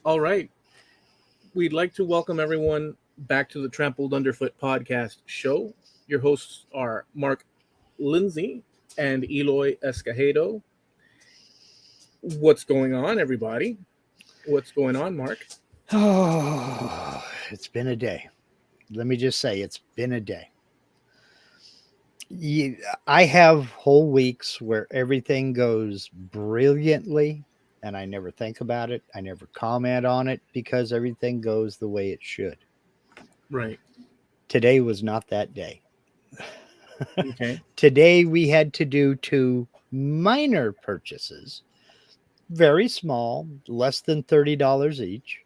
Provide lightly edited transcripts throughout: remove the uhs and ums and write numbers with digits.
All right. We'd like to welcome everyone back to the Trampled Underfoot Podcast show. Your hosts are Mark Lindsay and Eloy Escagedo. What's going on, everybody? What's going on, Mark? Oh, it's been a day. Let me just say, it's been a day. I have whole weeks where everything goes brilliantly, and I never think about it. I never comment on it because everything goes the way it should. Right. Today was not that day. Okay. Today we had to do two minor purchases, very small, less than $30 each.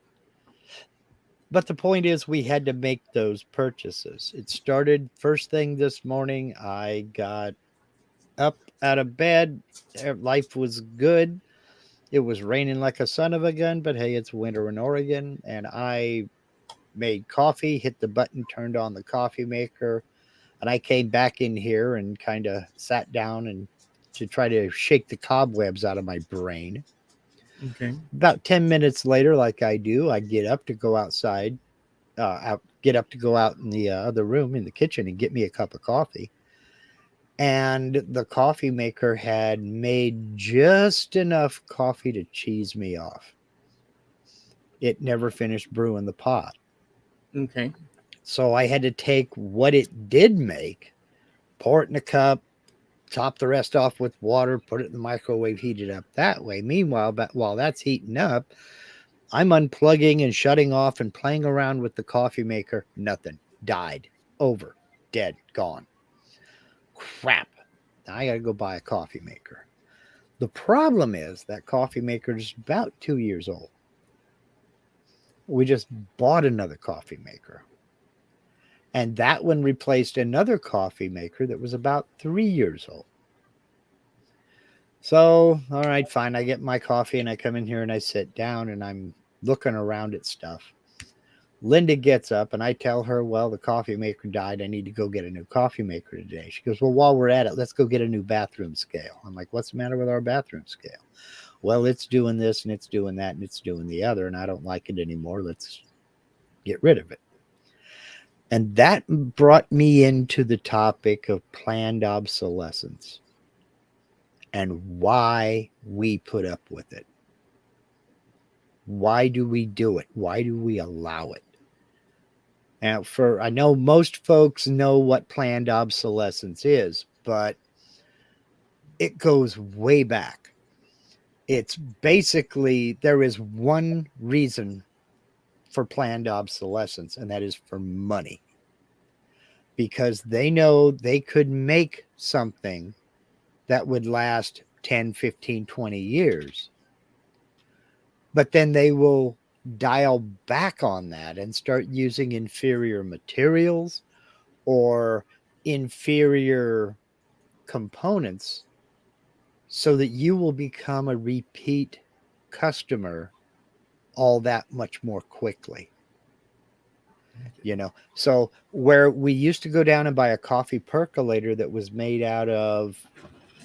But the point is, we had to make those purchases. It started first thing this morning. I got up out of bed. Life was good. It was raining like a son of a gun, but hey, it's winter in Oregon. And I made coffee, hit the button, turned on the coffee maker. And I came back in here and kind of sat down and to try to shake the cobwebs out of my brain. Okay. About 10 minutes later, like I do, I get up to go outside, get up to go out in the other room in the kitchen and get me a cup of coffee. And the coffee maker had made just enough coffee to cheese me off. It never finished brewing the pot. Okay. So I had to take what it did make, pour it in a cup, top the rest off with water, put it in the microwave, heat it up that way. Meanwhile, while that's heating up, I'm unplugging and shutting off and playing around with the coffee maker. Nothing. Died. Over. Dead. Gone. Crap. Now I got to go buy a coffee maker. The problem is that coffee maker is about 2 years old. We just bought another coffee maker. And that one replaced another coffee maker that was about 3 years old. So, all right, fine. I get my coffee and I come in here and I sit down and I'm looking around at stuff. Linda gets up and I tell her, well, the coffee maker died. I need to go get a new coffee maker today. She goes, well, while we're at it, let's go get a new bathroom scale. I'm like, what's the matter with our bathroom scale? Well, it's doing this and it's doing that and it's doing the other, and I don't like it anymore. Let's get rid of it. And that brought me into the topic of planned obsolescence and why we put up with it. Why do we do it? Why do we allow it? Now, I know most folks know what planned obsolescence is, but it goes way back. It's basically, there is one reason for planned obsolescence, and that is for money. Because they know they could make something that would last 10, 15, 20 years. But then they will dial back on that and start using inferior materials or inferior components so that you will become a repeat customer all that much more quickly. So where we used to go down and buy a coffee percolator that was made out of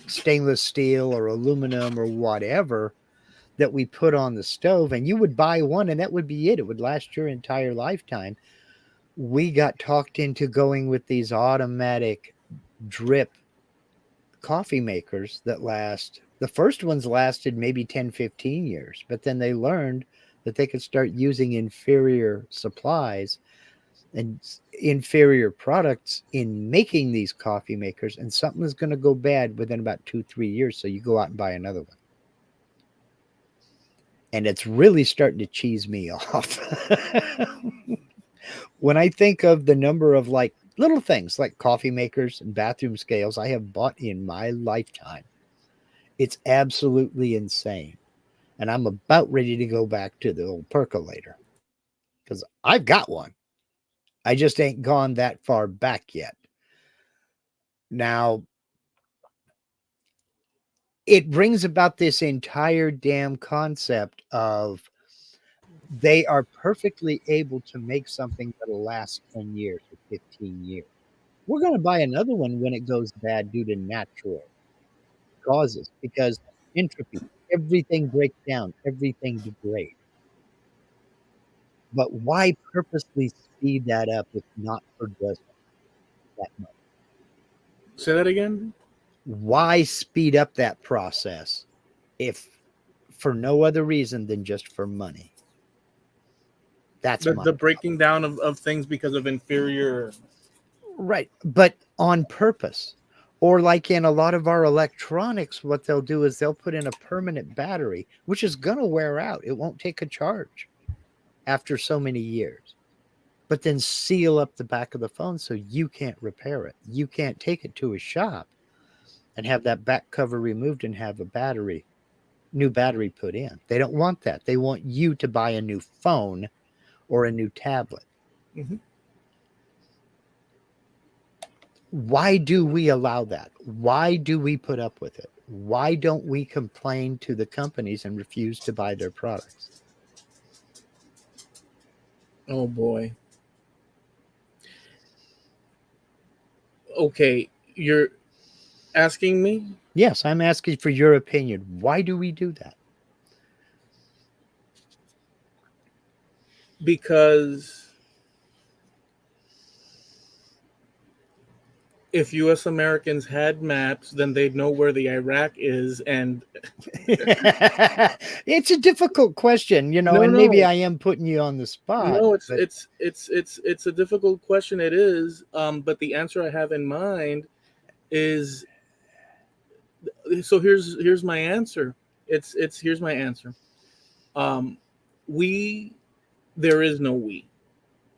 stainless steel or aluminum or whatever that we put on the stove, and you would buy one and that would be it. It would last your entire lifetime. We got talked into going with these automatic drip coffee makers that last. The first ones lasted maybe 10, 15 years, but then they learned that they could start using inferior supplies and inferior products in making these coffee makers, and something is going to go bad within about 2-3 years. So you go out and buy another one. And it's really starting to cheese me off. When I think of the number of like little things like coffee makers and bathroom scales I have bought in my lifetime, it's absolutely insane. And I'm about ready to go back to the old percolator because I've got one. I just ain't gone that far back yet. Now, it brings about this entire damn concept of they are perfectly able to make something that'll last 10 years or 15 years. We're going to buy another one when it goes bad due to natural causes because entropy, everything breaks down, everything degrades. But why purposely speed that up if not for just that money? Say that again. Why speed up that process if for no other reason than just for money? That's my The breaking down of things because of inferior. right, but on purpose. Or like in a lot of our electronics, what they'll do is they'll put in a permanent battery, which is going to wear out. It won't take a charge after so many years. But then seal up the back of the phone so you can't repair it. You can't take it to a shop and have that back cover removed and have a new battery put in. They don't want that. They want you to buy a new phone or a new tablet. Mhm. Why do we allow that? Why do we put up with it? Why don't we complain to the companies and refuse to buy their products? Oh boy. Okay, you're asking me Yes, I'm asking for your opinion. Why do we do that? because if U.S. Americans had maps, then they'd know where the Iraq is. And It's a difficult question, no, and maybe no, I am putting you on the spot, no, it's but it's a difficult question. It is, but the answer I have in mind is so. Here's my answer. It's here's my answer. Um, we there is no we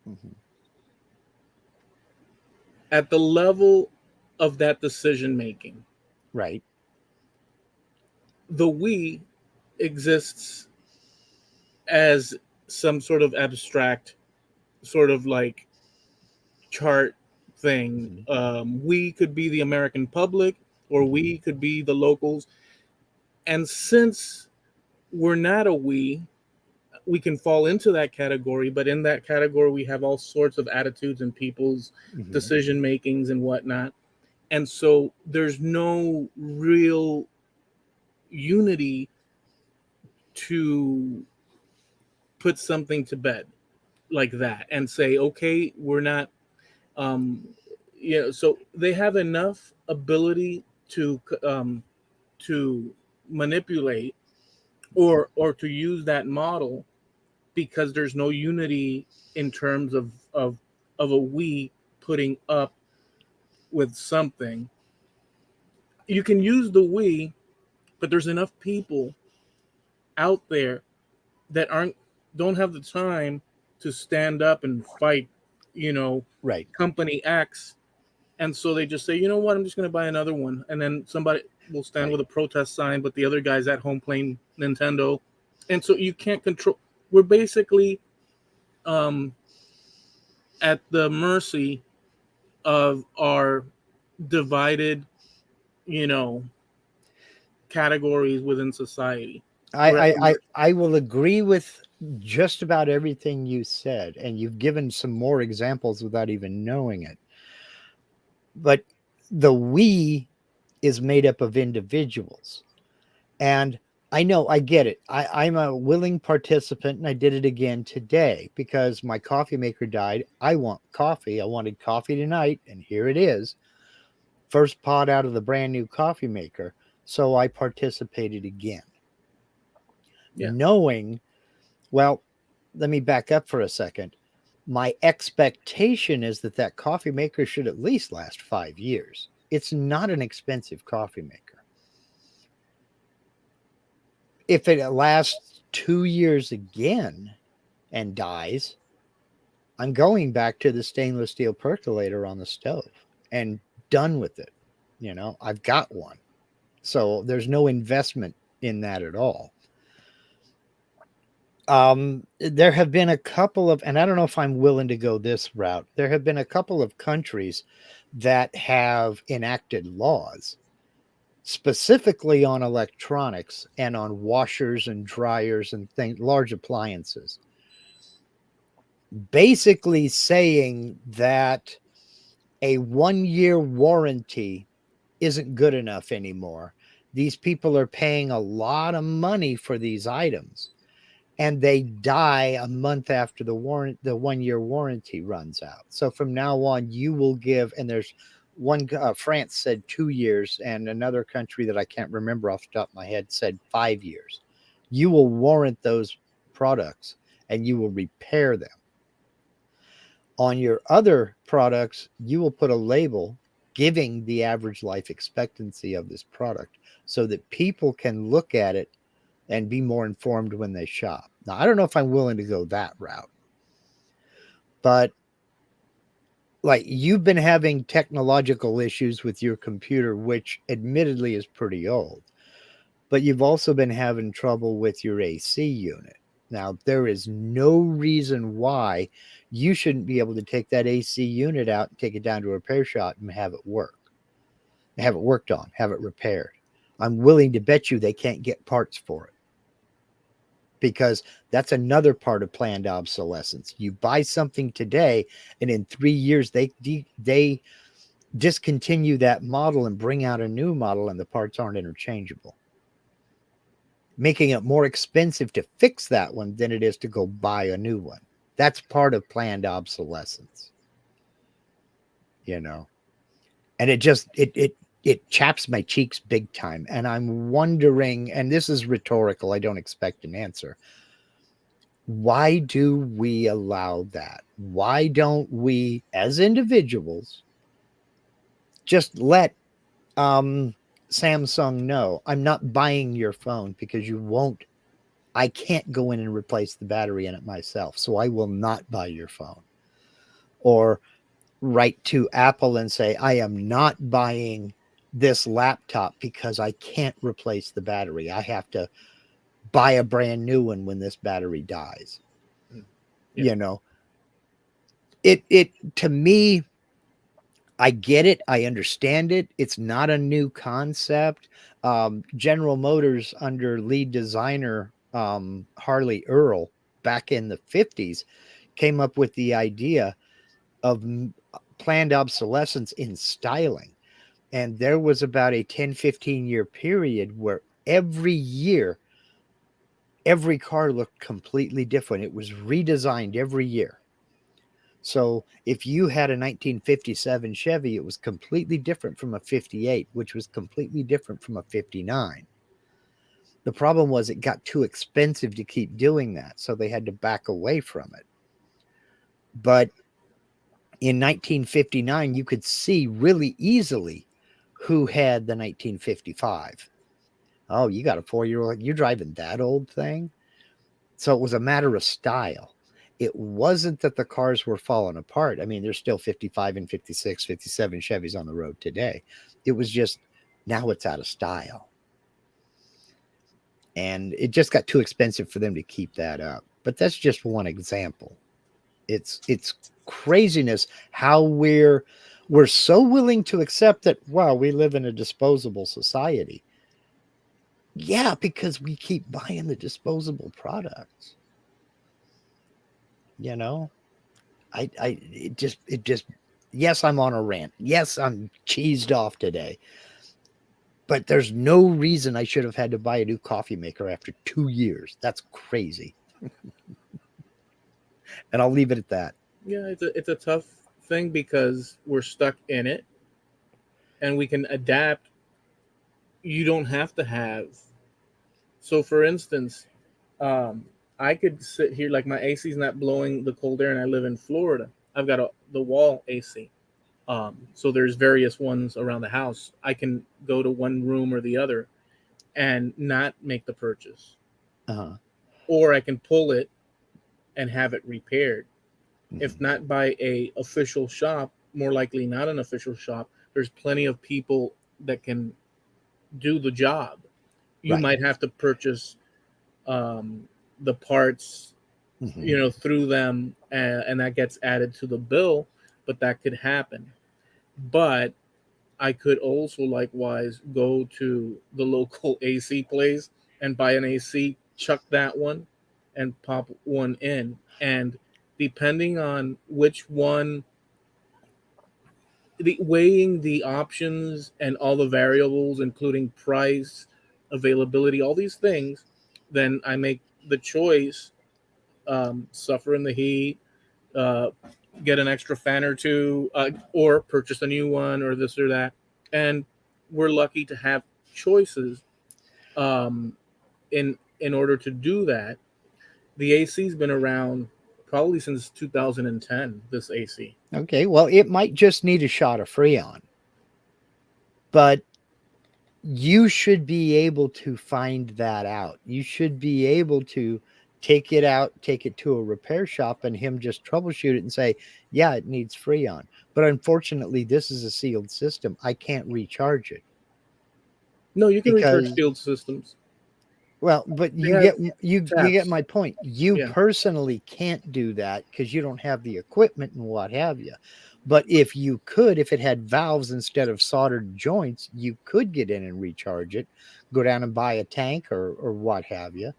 Mhm. at the level of that decision making. Right. The we exists as some sort of abstract, sort of like chart thing. Mhm. We could be the American public, or we could be the locals. And since we're not a we can fall into that category, but in that category, we have all sorts of attitudes and people's Mhm. decision makings and whatnot. And so there's no real unity to put something to bed like that and say, okay, we're not, um, so they have enough ability to manipulate or to use that model because there's no unity in terms of a we putting up with something. You can use the we, but there's enough people out there that aren't don't have the time to stand up and fight, you know, Right. company X. And so they just say, you know what, I'm just going to buy another one. And then somebody will stand Right. with a protest sign, but the other guy's at home playing Nintendo. And so you can't control. We're basically um, at the mercy of our divided, you know, categories within society. We're at I, the I, I, mercy. I will agree with just about everything you said, and you've given some more examples without even knowing it. But the we is made up of individuals. And I know I get it. I'm a willing participant, and I did it again today because my coffee maker died. I want coffee. I wanted coffee tonight, and here it is. First pot out of the brand new coffee maker. So I participated again, Yeah. knowing, well, let me back up for a second. My expectation is that that coffee maker should at least last 5 years. It's not an expensive coffee maker. If it lasts 2 years again and dies, I'm going back to the stainless steel percolator on the stove and done with it. I've got one. So there's no investment in that at all. There have been a couple of, and I don't know if I'm willing to go this route. There have been a couple of countries that have enacted laws specifically on electronics and on washers and dryers and things, large appliances, basically saying that a 1 year warranty isn't good enough anymore. These people are paying a lot of money for these items. and they die a month after the 1 year warranty runs out. So from now on, you will give, and there's one, France said 2 years, and another country that I can't remember off the top of my head said 5 years. You will warrant those products and you will repair them. On your other products, you will put a label giving the average life expectancy of this product so that people can look at it and be more informed when they shop. Now, I don't know if I'm willing to go that route, but like, you've been having technological issues with your computer, which admittedly is pretty old, but you've also been having trouble with your AC unit. Now, there is no reason why you shouldn't be able to take that AC unit out and take it down to a repair shop and have it worked on, have it repaired. I'm willing to bet you they can't get parts for it, because that's another part of planned obsolescence. You buy something today, and in 3 years they discontinue that model and bring out a new model, and the parts aren't interchangeable, making it more expensive to fix that one than it is to go buy a new one. That's part of planned obsolescence, and it chaps my cheeks big time. And I'm wondering, and this is rhetorical, I don't expect an answer. Why do we allow that? Why don't we, as individuals, just let Samsung know, I'm not buying your phone because I can't go in and replace the battery in it myself, so I will not buy your phone. Or write to Apple and say, I am not buying this laptop because I can't replace the battery. I have to buy a brand new one when this battery dies. Yeah. It to me, I get it. I understand it. It's not a new concept. General Motors, under lead designer Harley Earl, back in the 50s, came up with the idea of planned obsolescence in styling. And there was about a 10-15 year period where every year, every car looked completely different. It was redesigned every year. So if you had a 1957 Chevy, it was completely different from a 58, which was completely different from a 59. The problem was it got too expensive to keep doing that, so they had to back away from it. But in 1959, you could see really easily who had the 1955. Oh, you got a 4-year-old, you're driving that old thing? So it was a matter of style. It wasn't that the cars were falling apart. I mean, there's still 55 and 56, 57 Chevys on the road today. It was just, now it's out of style. And it just got too expensive for them to keep that up. But that's just one example. It's craziness how we're so willing to accept that, wow, we live in a disposable society. Yeah, because we keep buying the disposable products. It just, yes, I'm on a rant. Yes, I'm cheesed off today. But there's no reason I should have had to buy a new coffee maker after 2 years. That's crazy. And I'll leave it at that. Yeah, it's a tough thing because we're stuck in it, and we can adapt. You don't have to have. So, for instance, I could sit here, like, my AC is not blowing the cold air, and I live in Florida. I've got the wall AC. So there's various ones around the house. I can go to one room or the other and not make the purchase. Uh-huh. Or I can pull it and have it repaired. Mhm. If not by a official shop, more likely not an official shop, there's plenty of people that can do the job. You Right. might have to purchase the parts, Mhm. through them, and that gets added to the bill, but that could happen. But I could also likewise go to the local AC place and buy an AC, chuck that one, and pop one in. And depending on which one, weighing the options and all the variables, including price, availability, all these things, then I make the choice, suffer in the heat, uh, get an extra fan or two, or purchase a new one, or this or that. And we're lucky to have choices, um, in order to do that. The AC's been around probably since 2010. This AC. Okay, well, it might just need a shot of Freon, but you should be able to find that out. You should be able to take it out, take it to a repair shop, and him just troubleshoot it and say, yeah, it needs Freon. But unfortunately, this is a sealed system. I can't recharge it. No, you can recharge Because, sealed systems. well, but They you have get you taps. get my point. You Yeah. personally can't do that because you don't have the equipment and what have you. But if you could, if it had valves instead of soldered joints, you could get in and recharge it, go down and buy a tank or what have you,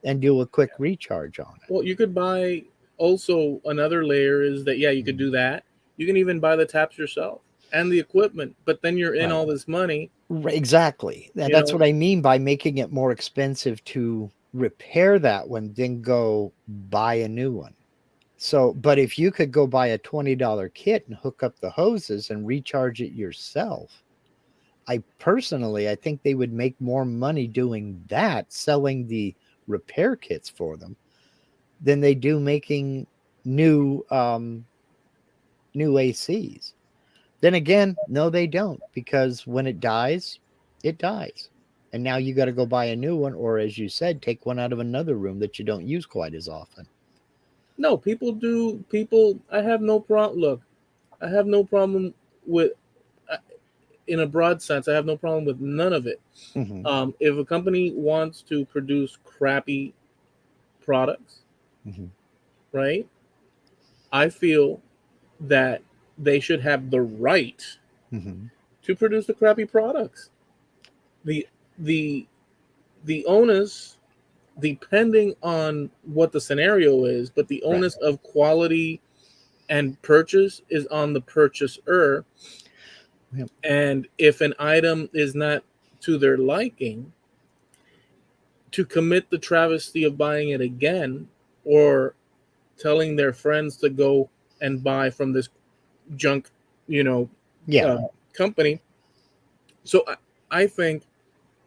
and do a quick recharge on it. Well, you could buy, also another layer is that, yeah, you could do that. You can even buy the taps yourself and the equipment, but then you're in Right. all this money. Exactly. You That's know, what I mean by making it more expensive to repair that one, then go buy a new one. So, but if you could go buy a $20 kit and hook up the hoses and recharge it yourself, I think they would make more money doing that, selling the repair kits for them, than they do making new new ACs. Then again, no, they don't, because when it dies, it dies. And now you got to go buy a new one, or as you said, take one out of another room that you don't use quite as often. no, people do. People, I have no problem. Look, I have no problem with, uh, in a broad sense, I have no problem with none of it. Mm-hmm. If a company wants to produce crappy products, Mm-hmm. right? I feel that they should have the right Mm-hmm. to produce the crappy products. The the the onus, depending on what the scenario is, but the Right. onus of quality and purchase is on the purchaser. Yep. And if an item is not to their liking, to commit the travesty of buying it again, or telling their friends to go and buy from this junk, you know, Yeah. company. So I think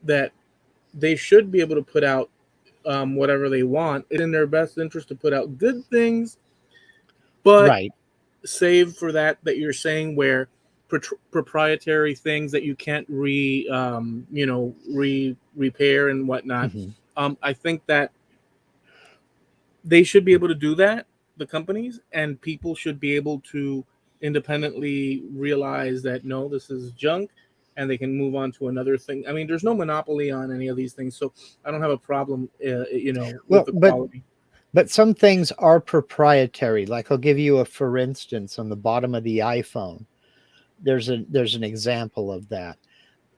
that they should be able to put out, whatever they want. It's in their best interest to put out good things, but Right. save for that you're saying, where proprietary things that you can't repair and whatnot. Mm-hmm. I think that they should be able to do that, the companies, and people should be able to independently realize that, no, this is junk, and they can move on to another thing. I mean, there's no monopoly on any of these things, so I don't have a problem, with Well, the quality. but some things are proprietary. Like I'll give you a for instance on the bottom of the iPhone. There's an example of that.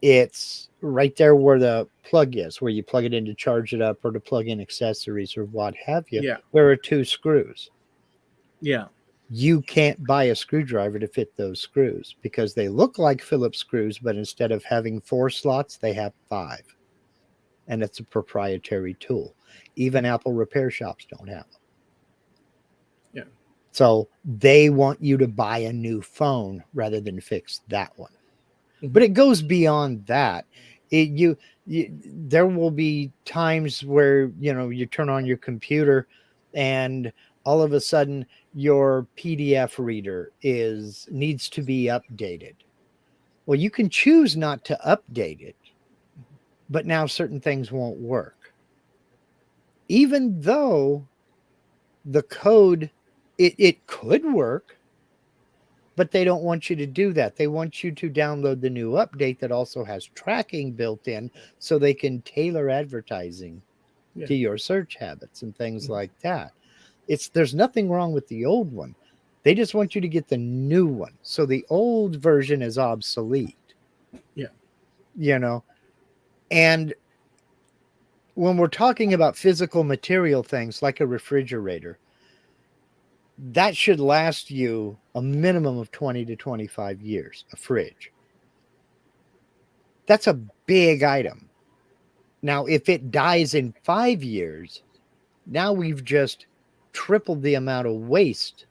It's right there where the plug is, where you plug it in to charge it up or to plug in accessories or what have you. Yeah, There are two screws. yeah, You can't buy a screwdriver to fit those screws because they look like Phillips screws, but instead of having 4 slots, they have 5. And it's a proprietary tool. Even Apple repair shops don't have them. yeah. So they want you to buy a new phone rather than fix that one. Mhm. But it goes beyond that. You there will be times where you turn on your computer and all of a sudden your PDF reader needs to be updated. Well, you can choose not to update it, but now certain things won't work. Even though the code, it could work, but they don't want you to do that. They want you to download the new update that also has tracking built in so they can tailor advertising Yeah. to your search habits and things Mhm. like that. There's nothing wrong with the old one. They just want you to get the new one. So the old version is obsolete. Yeah. You know, and when we're talking about physical material things like a refrigerator, that should last you a minimum of 20 to 25 years, a fridge. That's a big item. Now, if it dies in 5 years, Now we've just tripled the amount of waste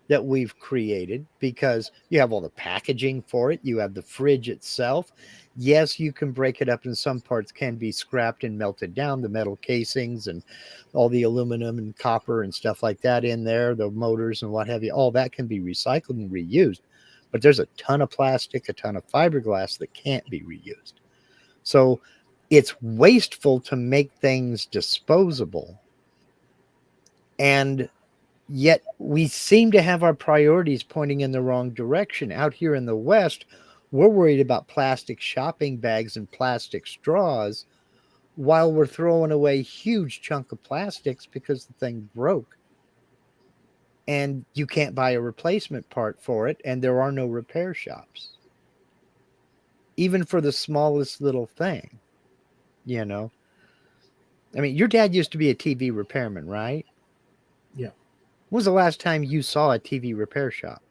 that we've created because you have all the packaging for it, you have the fridge itself. Yes, you can break it up, and some parts can be scrapped and melted down, the metal casings and all the aluminum and copper and stuff like that in there, the motors and what have you, all that can be recycled and reused. But there's a ton of plastic, a ton of fiberglass that can't be reused. So it's wasteful to make things disposable. And yet we seem to have our priorities pointing in the wrong direction. Out here in the West, we're worried about plastic shopping bags and plastic straws while we're throwing away huge chunk of plastics because the thing broke. And you can't buy a replacement part for it, and there are no repair shops. Even for the smallest little thing, you know. I mean, your dad used to be a TV repairman, right? Yeah. When was the last time you saw a TV repair shop?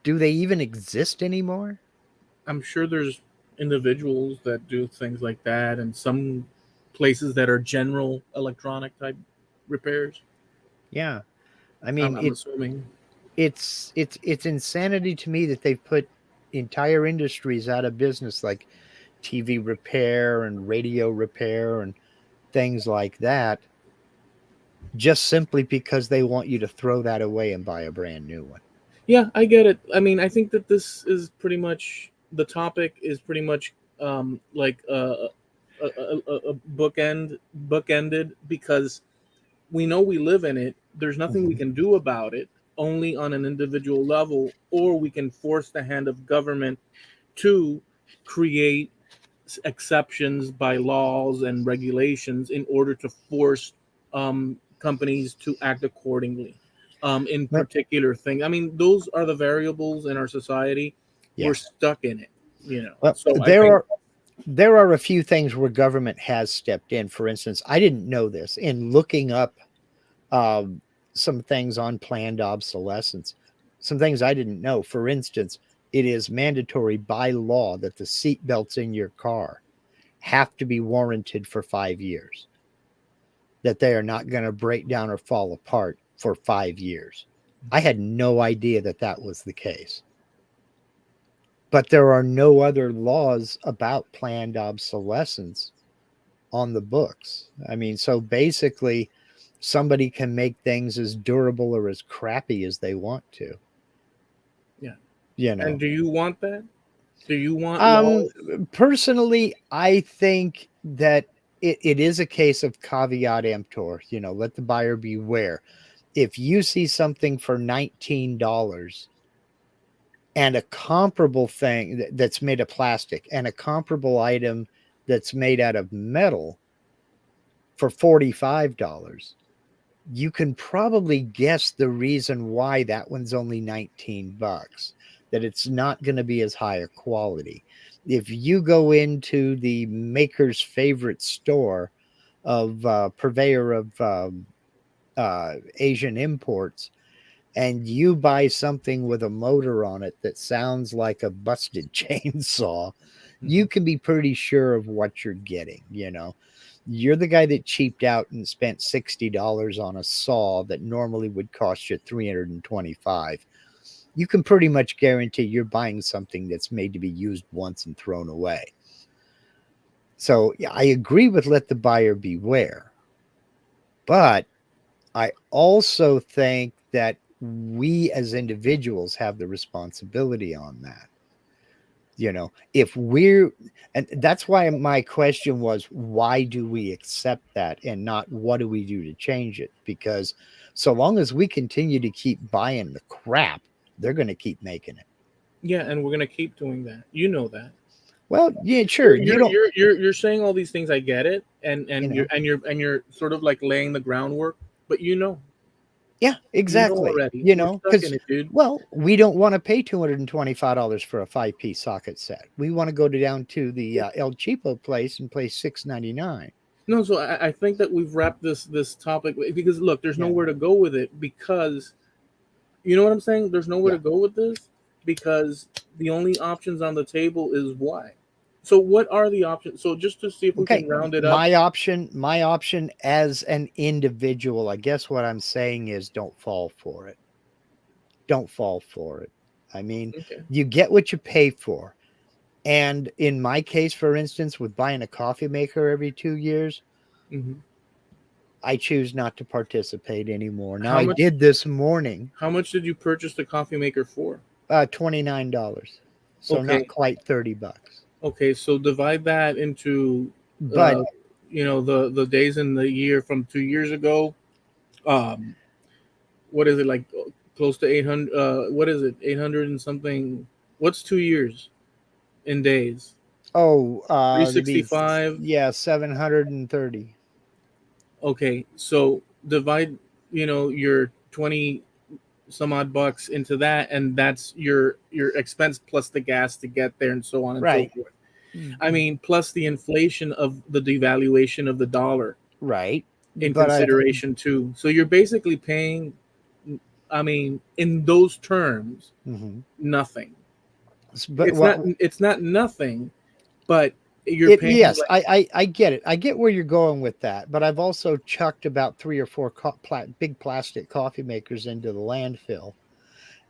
Do they even exist anymore? I'm sure there's individuals that do things like that, and some places that are general electronic type repairs. Yeah. I mean, I'm assuming. it's insanity to me that they've put entire industries out of business, like TV repair and radio repair and things like that, just simply because they want you to throw that away and buy a brand new one. Yeah, I get it. I mean, I think that this is pretty much the topic is pretty much like a bookended because we know we live in it. There's nothing we Mhm. can do about it, only on an individual level, or we can force the hand of government to create exceptions by laws and regulations in order to force companies to act accordingly in But particular thing. I mean, those are the variables in our society. We're yeah, stuck in it, you know. well, So I think there are a few things where government has stepped in. For instance, I didn't know this in looking up um, some things on planned obsolescence. Some things I didn't know. For instance, it is mandatory by law that the seat belts in your car have to be warranted for 5 years, that they are not going to break down or fall apart for 5 years. I had no idea that that was the case. But there are no other laws about planned obsolescence on the books. I mean, so basically, somebody can make things as durable or as crappy as they want to, yeah. you And know. do you want that? Do you want laws? Personally, I think that it is a case of caveat emptor, let the buyer beware. If you see something for $19 and a comparable thing that's made of plastic and a comparable item that's made out of metal for $45, you can probably guess the reason why that one's only $19, that it's not going to be as high a quality. If you go into the Mak'er's favorite store of purveyor of Asian imports, and you buy something with a motor on it that sounds like a busted chainsaw, you Mhm. can be pretty sure of what you're getting. You're the guy that cheaped out and spent $60 on a saw that normally would cost you $325. You can pretty much guarantee you're buying something that's made to be used once and thrown away. So yeah, I agree with let the buyer beware. But I also think that we as individuals have the responsibility on that. If we're, and that's why my question was, why do we accept that and not what do we do to change it? Because so long as we continue to keep buying the crap, they're going to keep making it. Yeah, and we're gonna keep doing that. You know that. Well, yeah, sure. You're You you're don't, you're you're saying all these things. I get it, and you and you're know, and you're and you're sort of like laying the groundwork. But yeah, you know exactly. already. We're stuck Because, in it, dude. well, we don't want to pay $225 for a 5-piece socket set. We want to go down to the El Cheapo place and pay $6.99. No, so I think that we've wrapped this topic because look, there's Yeah, nowhere to go with it because you know what I'm saying. There's nowhere yeah. to go with this because the only options on the table is what. So what are the options? So just to see if we Okay, can round it up. my option as an individual, I guess what I'm saying is don't fall for it. Don't fall for it. I mean, Okay. you get what you pay for. And in my case, for instance, with buying a coffee maker every 2 years, Hmm. I choose not to participate anymore. Now How I much? did this morning, How much did you purchase the coffee maker for? $29. So not Okay. quite $30. Okay. So divide that into, But uh, the days in the year from 2 years ago. Um, what is it like? Close to 800. What is it? 800 and something. What's 2 years in days? it'd be 365. yeah, 730. Okay. So divide, your 20 some odd bucks into that, and that's your expense plus the gas to get there and so on and so Right. forth. I mean, plus the inflation of the devaluation of the dollar Right. in But I've consideration too. So you're basically paying, I mean, in those terms, mhm. nothing. But It's what not nothing, but you're it paying yes, like, I get it. I get where you're going with that. But I've also chucked about 3 or 4 big plastic coffee makers into the landfill,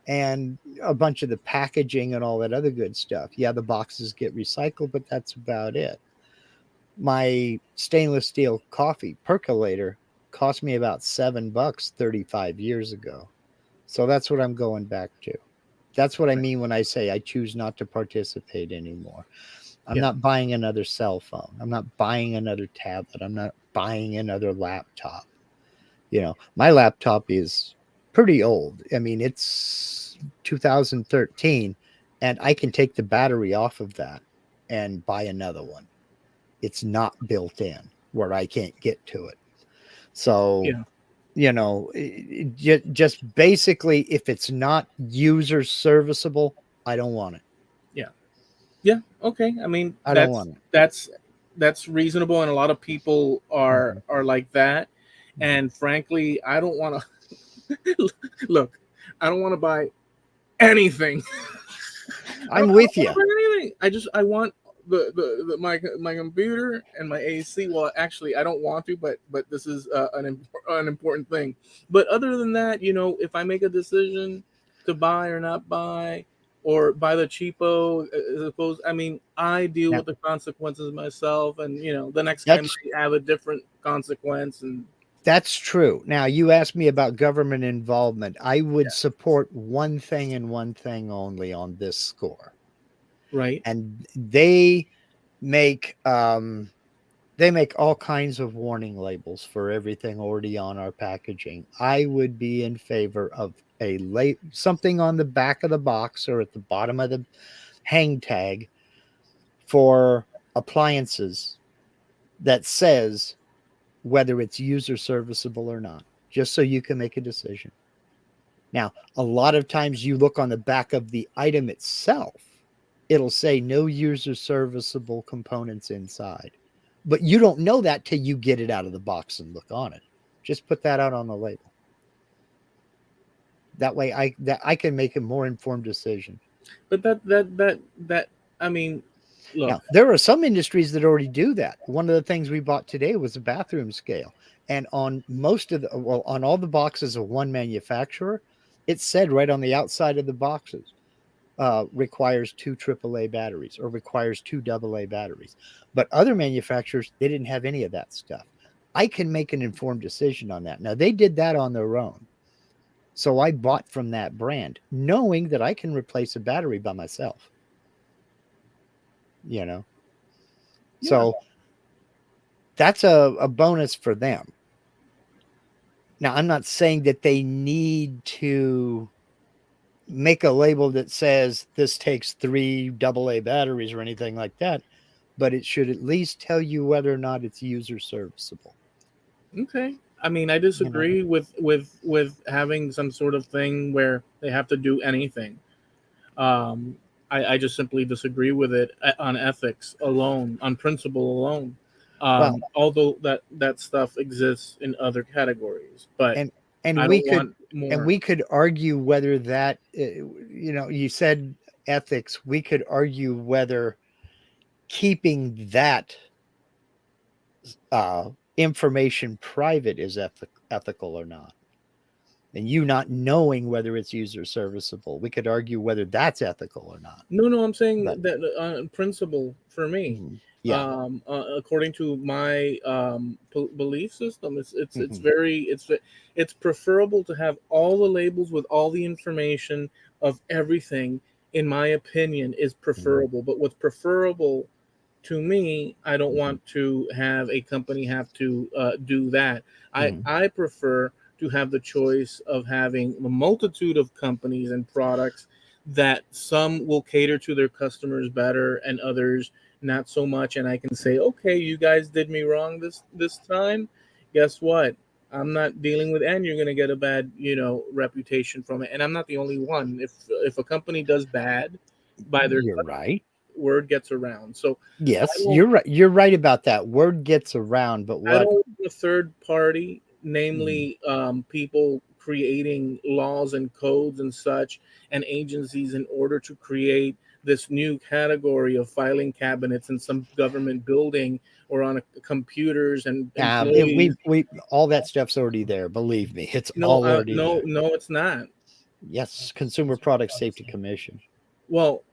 and a bunch of the packaging and all that other good stuff. Yeah, the boxes get recycled, but that's about it. My stainless steel coffee percolator cost me about $7 35 years ago. So that's what I'm going back to. That's what I mean when I say I choose not to participate anymore. I'm yeah, not buying another cell phone. I'm not buying another tablet. I'm not buying another laptop. My laptop is pretty old. I mean, it's 2013, and I can take the battery off of that and buy another one. It's not built in where I can't get to it. So, yeah, just basically, if it's not user serviceable, I don't want it. yeah, yeah. Okay. I mean, I don't want it. that's reasonable, and a lot of people are Mhm, like that. mhm. And frankly, I don't want to look. I don't want to buy anything. I I'm don't with want you. to buy anything. I want the my computer and my AC. Well, actually, I don't want to, but this is an important thing. But other than that, if I make a decision to buy or not buy, or buy the cheapo, as opposed, I mean, I deal Now, with the consequences myself, and the next guy that's might have a different consequence, and That's true. Now, you asked me about government involvement. I would yeah, support one thing and one thing only on this score. right, And they make all kinds of warning labels for everything already on our packaging. I would be in favor of something on the back of the box or at the bottom of the hang tag for appliances that says whether it's user serviceable or not, just so you can make a decision. Now, a lot of times you look on the back of the item itself, it'll say no user serviceable components inside. But you don't know that till you get it out of the box and look on it. Just put that out on the label. That way I can make a more informed decision. but that I mean, look, Now, there are some industries that already do that. One of the things we bought today was a bathroom scale. And on all the boxes of one manufacturer, it said right on the outside of the boxes, requires 2 AAA batteries or requires 2 AA batteries. But other manufacturers, they didn't have any of that stuff. I can make an informed decision on that. Now, they did that on their own. So I bought from that brand, knowing that I can replace a battery by myself, you know. yeah. So that's a bonus for them. Now, I'm not saying that they need to make a label that says this takes 3 AA batteries or anything like that, but it should at least tell you whether or not it's user serviceable. Okay. I mean, I You know, disagree with having some sort of thing where they have to do anything. Um, I just simply disagree with it on ethics alone, on principle alone. well, Although that stuff exists in other categories, but and and I we don't could want and more. we could argue whether that you said ethics. We could argue whether keeping that information private is ethical or not. And you not knowing whether it's user serviceable. We could argue whether that's ethical or not. No, I'm saying But that principle for me, yeah. according to my belief system, it's Mhm. it's preferable to have all the labels with all the information of everything. In my opinion, is Mhm. preferable. But what's preferable to me, I don't Mhm. want to have a company have to do that. Mhm. I prefer to have the choice of having a multitude of companies and products that some will cater to their customers better and others not so much. And I can say, okay, you guys did me wrong this time. Guess what? I'm not dealing with, and you're going to get a bad, reputation from it. And I'm not the only one. If a company does bad by their You're right. word gets around. So I Yes, don't you're right. You're right about that. Word gets around, but I what? don't want a third party, Mhm. namely people creating laws and codes and such, and agencies in order to create this new category of filing cabinets in some government building or on computers and employees. We all that stuff's already there. Believe me, it's all already No, there. no, it's not. Yes, Consumer Product Safety Commission. Well,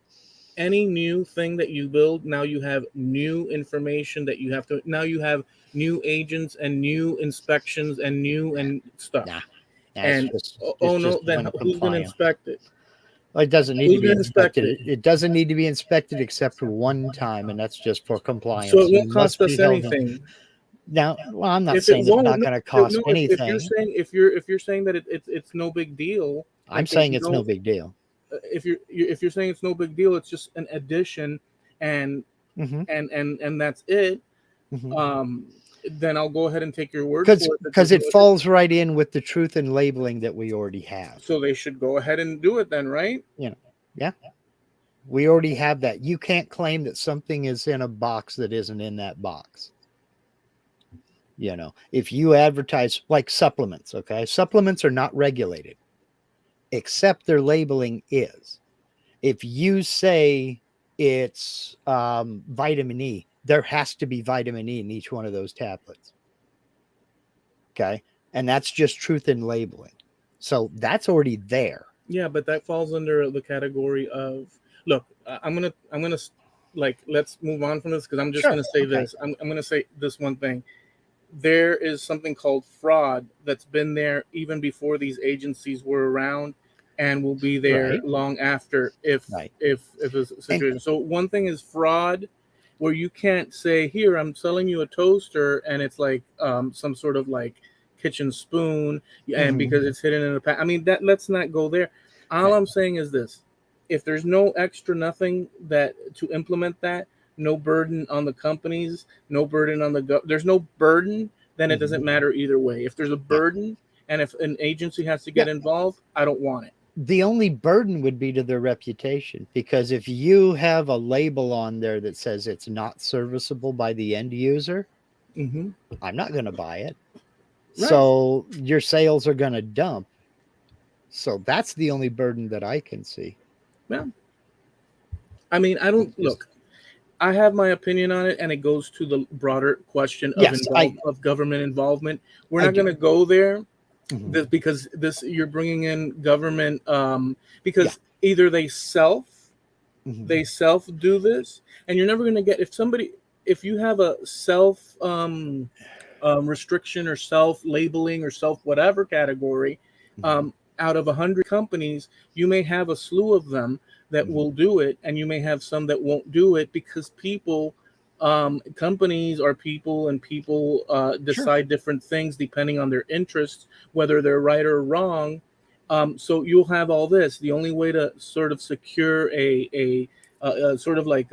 any new thing that you build, now you have new information that you have to, now you have new agents and new inspections and new and stuff. Nah, that's And just oh it's no, just then one who's going to compliance. inspect it? Well, it doesn't need to Who's be going to inspect inspected. it? It doesn't need to be inspected except for one time, and that's just for So compliance. it won't You cost must us be held. anything. Now, well, I'm not If it saying it's won't, not no, going to cost no. If you're anything. saying if you're saying that it's no big deal, I'm like there's saying it's no no, big deal. if you're saying it's no big deal, it's just an addition, and Hmm. and that's it. Hmm. Um, then I'll go ahead and take your word for it that Because there's it no. falls right in with the truth and labeling that we already have. So they should go ahead and do it then, right? You know, yeah, we already have that. You can't claim that something is in a box that isn't in that box. If you advertise like supplements, okay, supplements are not regulated, except their labeling is. If you say it's vitamin E, there has to be vitamin E in each one of those tablets. Okay. And that's just truth in labeling. So that's already there. Yeah, but that falls under the category of, look. I'm gonna like, let's move on from this because I'm just Sure. gonna say Okay. this. I'm gonna say this one thing. There is something called fraud that's been there even before these agencies were around, and will be there Right. long after Right. if a And situation. So one thing is fraud, where you can't say, here, I'm selling you a toaster, and it's like some sort of like kitchen spoon, and mhm, because it's hidden in a pack. I mean, that, let's not go there. All right. I'm saying is this: if there's no extra nothing that to implement that, no burden on the companies, no burden on there's no burden, then it Mhm, doesn't matter either way. If there's a yeah. burden and if an agency has to Yeah. get involved, I don't want it. The only burden would be to their reputation, because if you have a label on there that says it's not serviceable by the end user, Hmm. I'm not going to buy it. Right. So your sales are going to dump. So that's the only burden that I can see. Yeah. I mean, I don't Is look. I have my opinion on it, and it goes to the broader question of yes, involve of government involvement. We're I not do. going to go there, Mhm. this, because this, you're bringing in government, Yeah. because either Mhm. they self do this, and you're never going to get, if you have a self restriction or self labeling or self whatever category, Mhm. out of 100 companies, you may have a slew of them that Mhm. will do it, and you may have some that won't do it because people, companies are people, and people Sure. decide different things depending on their interests, whether they're right or wrong. So you'll have all this. The only way to sort of secure a sort of like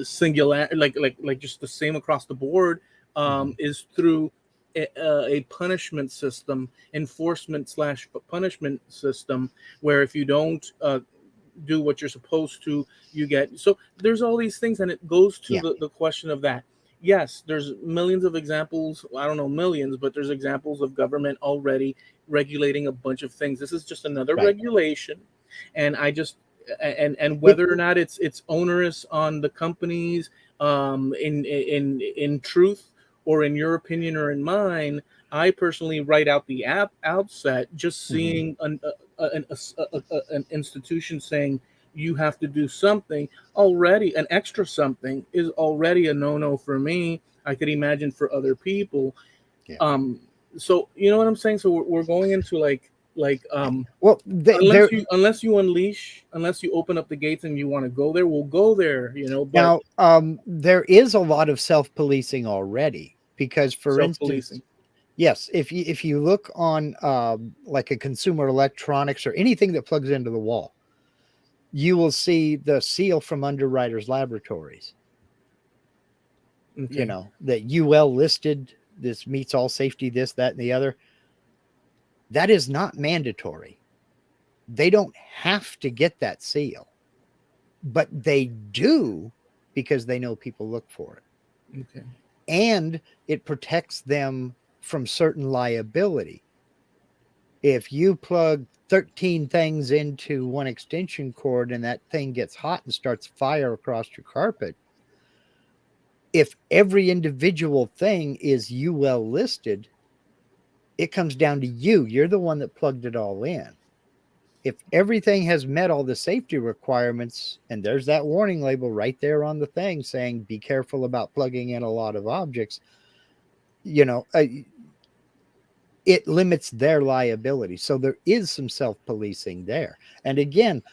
singular, like just the same across the board, Mhm. is through a punishment system, enforcement slash punishment system, where if you don't do what you're supposed to, you get. So there's all these things, and it goes to Yeah. the question of that. Yes, there's millions of examples. I don't know millions, but there's examples of government already regulating a bunch of things. This is just another Right. regulation, and I just and whether or not it's onerous on the companies, in truth, or in your opinion or in mine, I personally write out the outset, just seeing an institution saying you have to do something already, an extra something is already a no for me. I could imagine for other people. Yeah. So you know what I'm saying? So we're going into well, unless you open up the gates and you want to go there, we'll go there, but now there is a lot of self-policing already, because for instance, yes, if you look on like a consumer electronics or anything that plugs into the wall, you will see the seal from Underwriters Laboratories. okay. That UL listed, this meets all safety, this, that, and the other. That is not mandatory. They don't have to get that seal, but they do because they know people look for it. Okay. And it protects them from certain liability. If you plug 13 things into one extension cord and that thing gets hot and starts fire across your carpet, if every individual thing is UL listed, it comes down to you. You're the one that plugged it all in. If everything has met all the safety requirements, and there's that warning label right there on the thing saying, be careful about plugging in a lot of objects, it limits their liability. So there is some self-policing there. And again,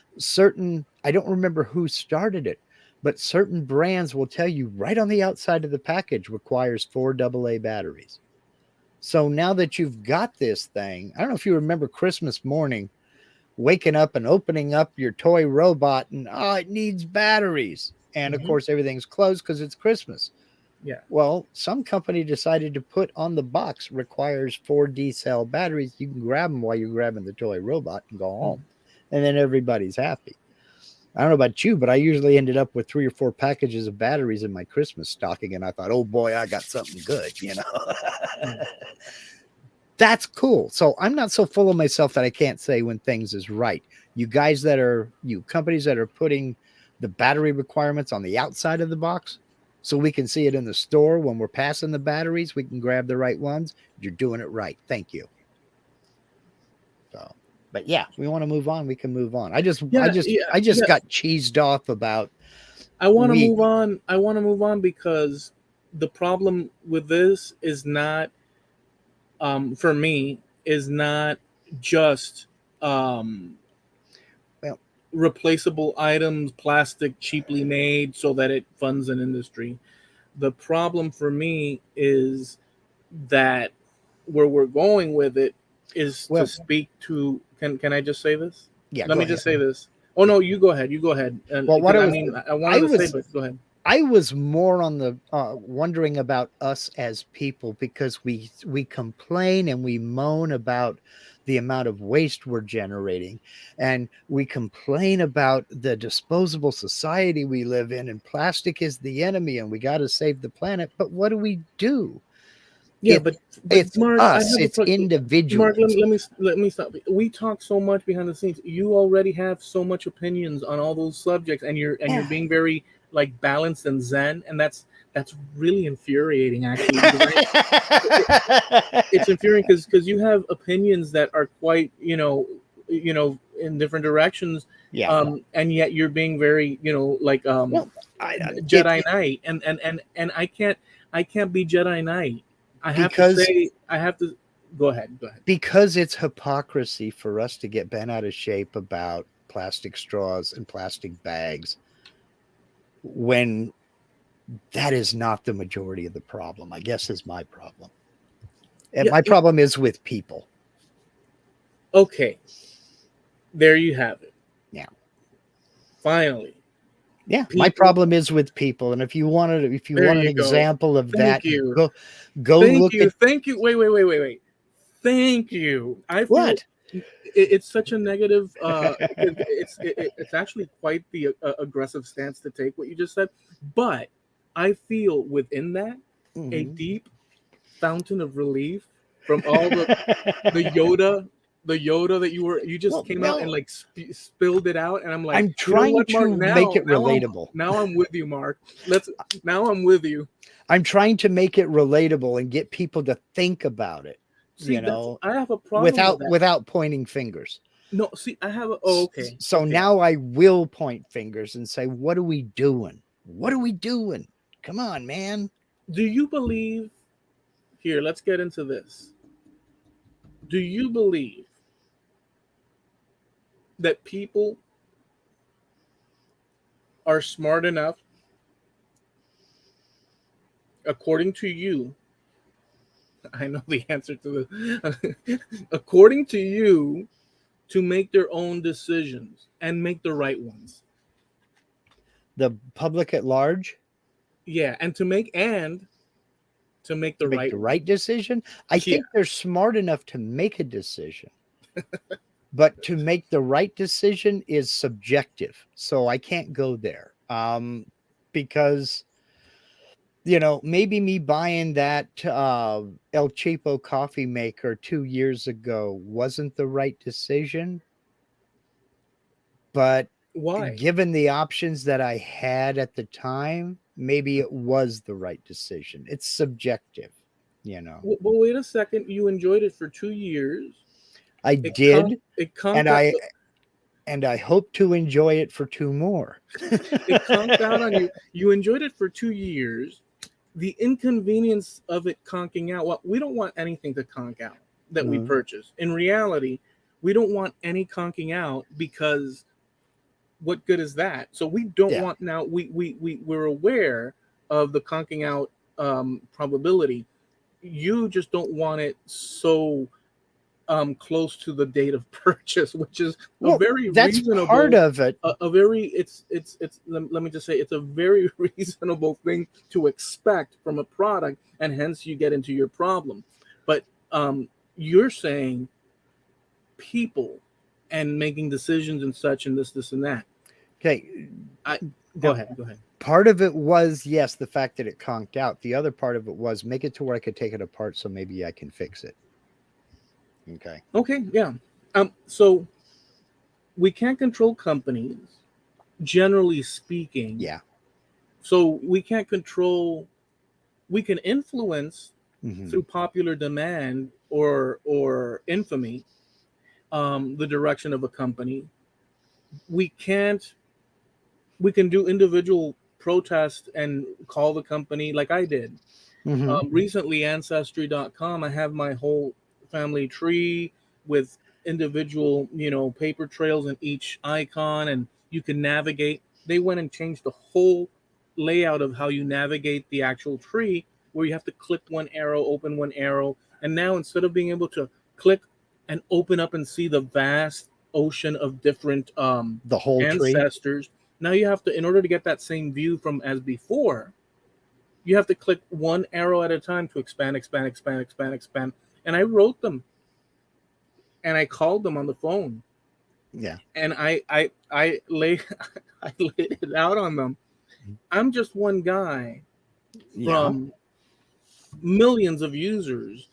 I don't remember who started it, but certain brands will tell you right on the outside of the package requires 4 AA batteries. So now that you've got this thing, I don't know if you remember Christmas morning, waking up and opening up your toy robot and, it needs batteries. And of course, everything's closed because it's Christmas. Yeah. Well, some company decided to put on the box requires 4 D-cell batteries. You can grab them while you're grabbing the toy robot and go home. And then everybody's happy. I don't know about you, but I usually ended up with 3 or 4 packages of batteries in my Christmas stocking. And I thought, oh boy, I got something good, That's cool. So I'm not so full of myself that I can't say when things is right. You companies that are putting the battery requirements on the outside of the box, so we can see it in the store when we're passing the batteries, we can grab the right ones. You're doing it right. Thank you. So, but yeah, we want to move on. We can move on. I just got cheesed off about. I want to move on. I want to move on because the problem with this is not, for me, is not just replaceable items, plastic cheaply made so that it funds an industry. The problem for me is that where we're going with it is to speak to. Can I just say this? Yeah. Let me just say this. Oh no, you go ahead. You go ahead. And, well, what I wanted to say, but go ahead. I was more on the wondering about us as people, because we complain and we moan about the amount of waste we're generating, and we complain about the disposable society we live in, and plastic is the enemy and we got to save the planet. But what do we do? Yeah, but it's Mark, us. It's individuals. Mark, let me stop. We talk so much behind the scenes. You already have so much opinions on all those subjects, and you're being very balanced and zen, and that's really infuriating, actually. It's infuriating because you have opinions that are quite in different directions, and yet you're being very Jedi Knight, and I can't be Jedi Knight. I have to go ahead. Because it's hypocrisy for us to get bent out of shape about plastic straws and plastic bags, when that is not the majority of the problem, I guess, is my problem. And my problem is with people. Okay. There you have it. Yeah. Finally. Yeah. My problem is with people. And if you want an example of that, go look at. Thank you. Wait. Thank you. I feel it's such a negative. It's actually quite the aggressive stance to take, what you just said. But I feel within that a deep fountain of relief from all the Yoda the Yoda that you just came out and like spilled it out, and I'm like, I'm trying to make it relatable. Now I'm with you, Mark. Now I'm with you. I'm trying to make it relatable and get people to think about it. See, I have a problem without pointing fingers. No, see, I have okay. So now I will point fingers and say, what are we doing? What are we doing? Come on, man. Do you believe here, let's get into this. Do you believe that people are smart enough, according to you? I know the answer to this. According to you, to make their own decisions and make the right ones? The public at large? Yeah, and to make the right decision. I think they're smart enough to make a decision, but to make the right decision is subjective. So I can't go there because, maybe me buying that El Cheapo coffee maker 2 years ago wasn't the right decision. But why? Given the options that I had at the time, maybe it was the right decision. It's subjective, Well, wait a second. You enjoyed it for 2 years. I did, and I hope to enjoy it for 2 more. It conked out on you. You enjoyed it for 2 years. The inconvenience of it conking out. Well, we don't want anything to conk out that we purchase. In reality, we don't want any conking out because what good is that? So we don't want now. We're aware of the conking out probability. You just don't want it so close to the date of purchase, which is that's reasonable part of it. Let me just say it's a very reasonable thing to expect from a product, and hence you get into your problem. But you're saying people and making decisions and such and this and that. Okay. Go ahead. Part of it was, yes, the fact that it conked out. The other part of it was make it to where I could take it apart so maybe I can fix it. Okay, yeah. So we can't control companies, generally speaking. Yeah. So we can't control, we can influence through popular demand or infamy the direction of a company. We can do individual protest and call the company like I did. Recently, Ancestry.com, I have my whole family tree with individual, paper trails in each icon, and you can navigate. They went and changed the whole layout of how you navigate the actual tree, where you have to click one arrow, open one arrow. And now instead of being able to click and open up and see the vast ocean of different the whole ancestors, tree. Now you have to, in order to get that same view from as before, you have to click one arrow at a time to expand. And I wrote them and I called them on the phone. Yeah. And I laid it out on them. I'm just one guy from millions of users.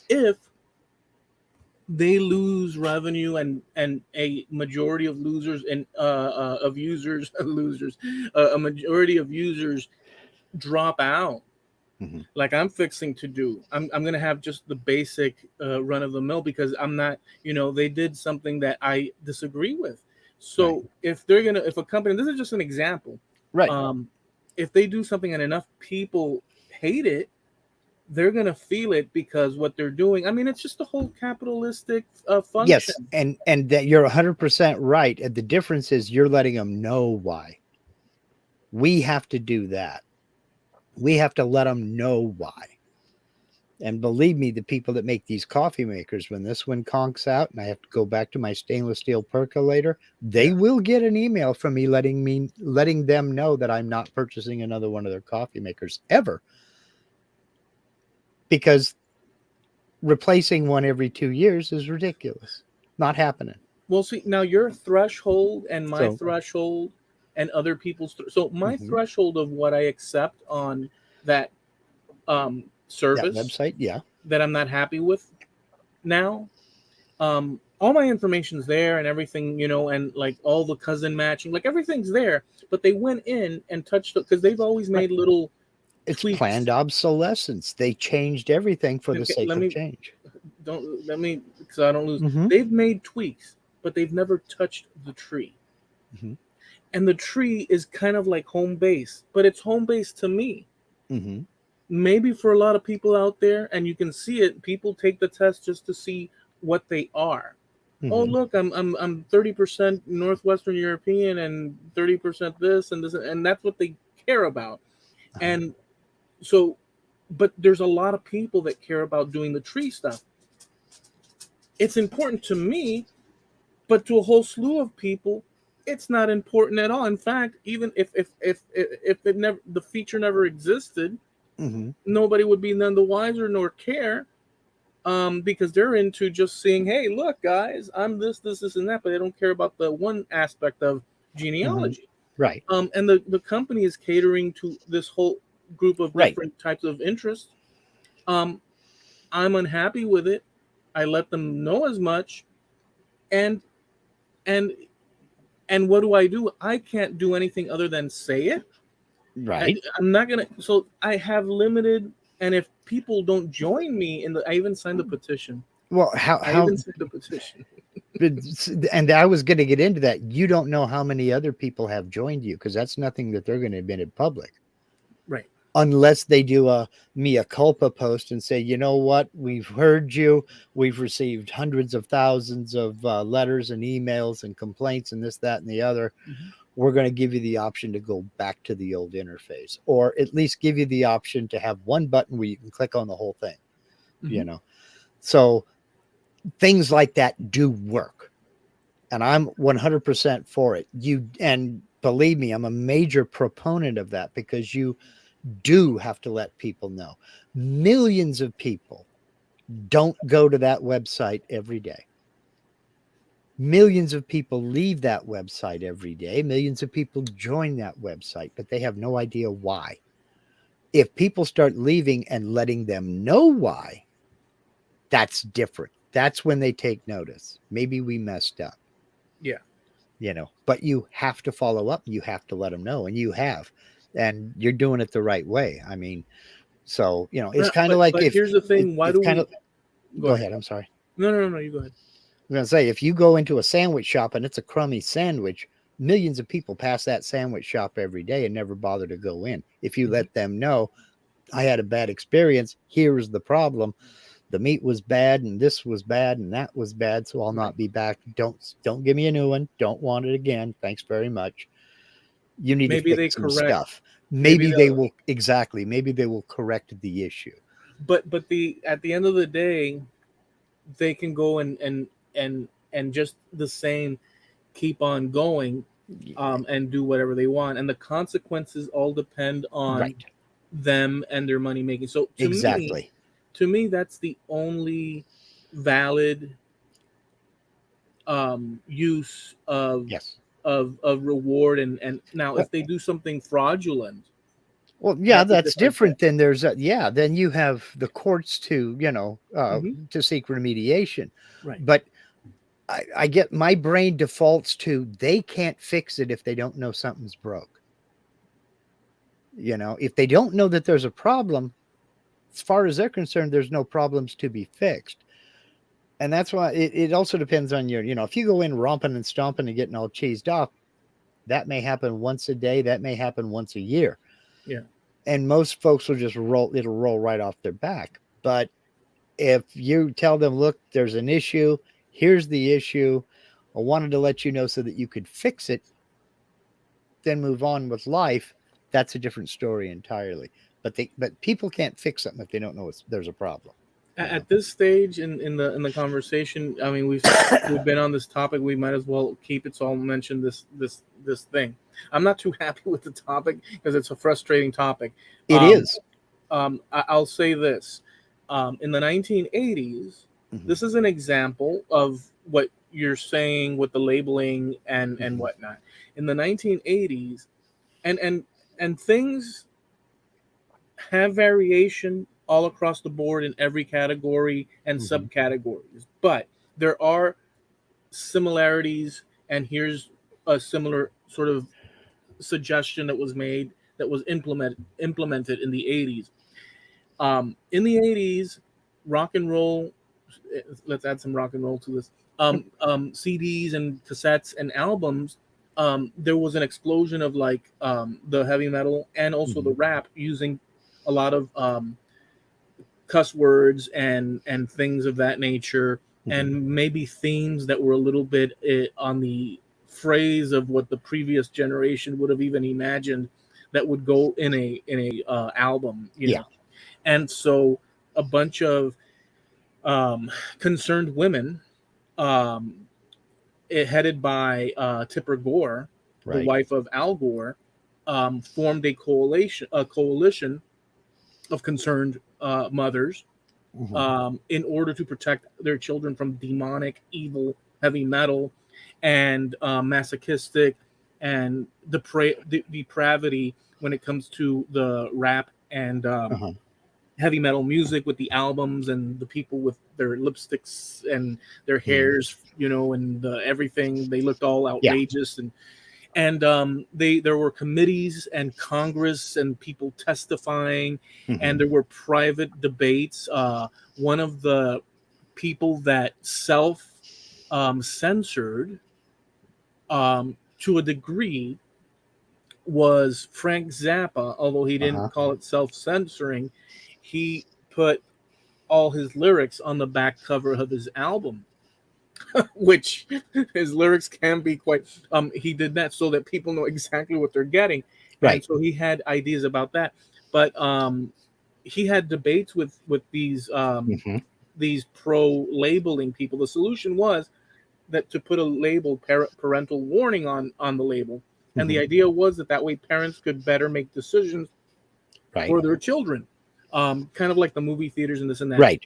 If they lose revenue and a majority of losers and a majority of users drop out, like I'm fixing to do, I'm going to have just the basic run of the mill because I'm not, they did something that I disagree with. So if a company, this is just an example, right? If they do something and enough people hate it, they're going to feel it because what they're doing. I mean, it's just a whole capitalistic function. Yes, and that you're 100% right. And the difference is you're letting them know why. We have to do that. We have to let them know why. And believe me, the people that make these coffee makers, when this one conks out and I have to go back to my stainless steel percolator, they will get an email from me letting them know that I'm not purchasing another one of their coffee makers ever. Because replacing one every 2 years is ridiculous. Not happening. Well, see, now your threshold and my threshold and other people's. So my threshold of what I accept on that service, that website, that I'm not happy with now, All my information's there and everything, you know, and like all the cousin matching, like everything's there. But they went in and touched it because they've always made little It's tweaks. planned obsolescence. They changed everything for the Okay, sake of change. don't let me so I don't lose. Mm-hmm. They've made tweaks, but they've never touched the tree. Mm-hmm. And the tree is kind of like home base, but it's home base to me. Mm-hmm. Maybe for a lot of people out there, and you can see it, people take the test just to see what they are. Oh, Mm-hmm. look, I'm 30% Northwestern European and 30% this and this, and that's what they care about. And so, but there's a lot of people that care about doing the tree stuff. It's important to me, but to a whole slew of people, it's not important at all. In fact, even if it never the feature never existed, Mm-hmm. nobody would be none the wiser nor care. Because they're into just seeing, hey, look, guys, I'm this, and that, but they don't care about the one aspect of genealogy. Right. And the company is catering to this whole group of different types of interests. I'm unhappy with it. I let them know as much, and and what do? I can't do anything other than say it. Right. I'm not gonna. So I have limited, and if people don't join me I even signed the petition. Well, I even signed the petition. and I was going to get into that. You don't know how many other people have joined you because that's nothing that they're going to admit in public. Right. Unless they do a mea culpa post and say, you know what, we've heard you. We've received hundreds of thousands of letters and emails and complaints and this, that, and the other. Mm-hmm. We're going to give you the option to go back to the old interface, or at least give you the option to have one button where you can click on the whole thing, you know? So things like that do work. And I'm 100% for it. And believe me, I'm a major proponent of that because you do have to let people know. Millions of people don't go to that website every day. Millions of people leave that website every day. Millions of people join that website, but they have no idea why. If people start leaving and letting them know why, that's different. That's when they take notice. Maybe we messed up. Yeah. You know, but you have to follow up. You have to let them know, and you have, and you're doing it the right way. I mean, so, you know, it's kind of like if here's the thing. Why do we go ahead? I'm sorry. No, you go ahead. I'm going to say, if you go into a sandwich shop and it's a crummy sandwich, millions of people pass that sandwich shop every day and never bother to go in. If you let them know, I had a bad experience, here's the problem. The meat was bad and this was bad and that was bad, so I'll not be back. Don't give me a new one. Don't want it again. Thanks very much. You need to fix some stuff. Maybe they will exactly. Maybe they will correct the issue. But at the end of the day, they can go and just the same keep on going, and do whatever they want, and the consequences all depend on them and their money making. So to me, that's the only valid use of reward. And now if they do something fraudulent, well, yeah, that's different. Then then you have the courts to, to seek remediation. Right. But I get, my brain defaults to, they can't fix it if they don't know something's broke. You know, if they don't know that there's a problem, as far as they're concerned, there's no problems to be fixed. And that's why it also depends on your, if you go in romping and stomping and getting all cheesed off, that may happen once a day. That may happen once a year. Yeah. And most folks will just it'll roll right off their back. But if you tell them, look, there's an issue, here's the issue, I wanted to let you know so that you could fix it, then move on with life, that's a different story entirely. But people can't fix something if they don't know there's a problem. At this stage in the conversation, I mean, we've been on this topic. We might as well keep it. So I'll mention this thing. I'm not too happy with the topic because it's a frustrating topic. It is. I'll say this. In the 1980s, this is an example of what you're saying with the labeling and whatnot. In the 1980s, and things have variation all across the board in every category and subcategories. But there are similarities, and here's a similar sort of suggestion that was made, that was implemented in the 80s. In the 80s, rock and roll, let's add some rock and roll to this. CDs and cassettes and albums, there was an explosion of like the heavy metal and also the rap, using a lot of cuss words and things of that nature, and maybe themes that were a little bit on the phrase of what the previous generation would have even imagined that would go in a album, you know. And so a bunch of concerned women, headed by Tipper Gore, the wife of Al Gore, formed a coalition of concerned mothers, in order to protect their children from demonic, evil, heavy metal, and masochistic, and depravity when it comes to the rap and heavy metal music, with the albums and the people with their lipsticks and their hairs, you know, and everything. They looked all outrageous, and there were committees and Congress and people testifying, and there were private debates. One of the people that censored to a degree was Frank Zappa, although he didn't call it self-censoring. He put all his lyrics on the back cover of his album, which his lyrics can be quite, he did that so that people know exactly what they're getting. And so he had ideas about that. But he had debates with these pro-labeling people. The solution was that to put a label, parental warning, on the label. And the idea was that way parents could better make decisions for their children. Kind of like the movie theaters and this and that.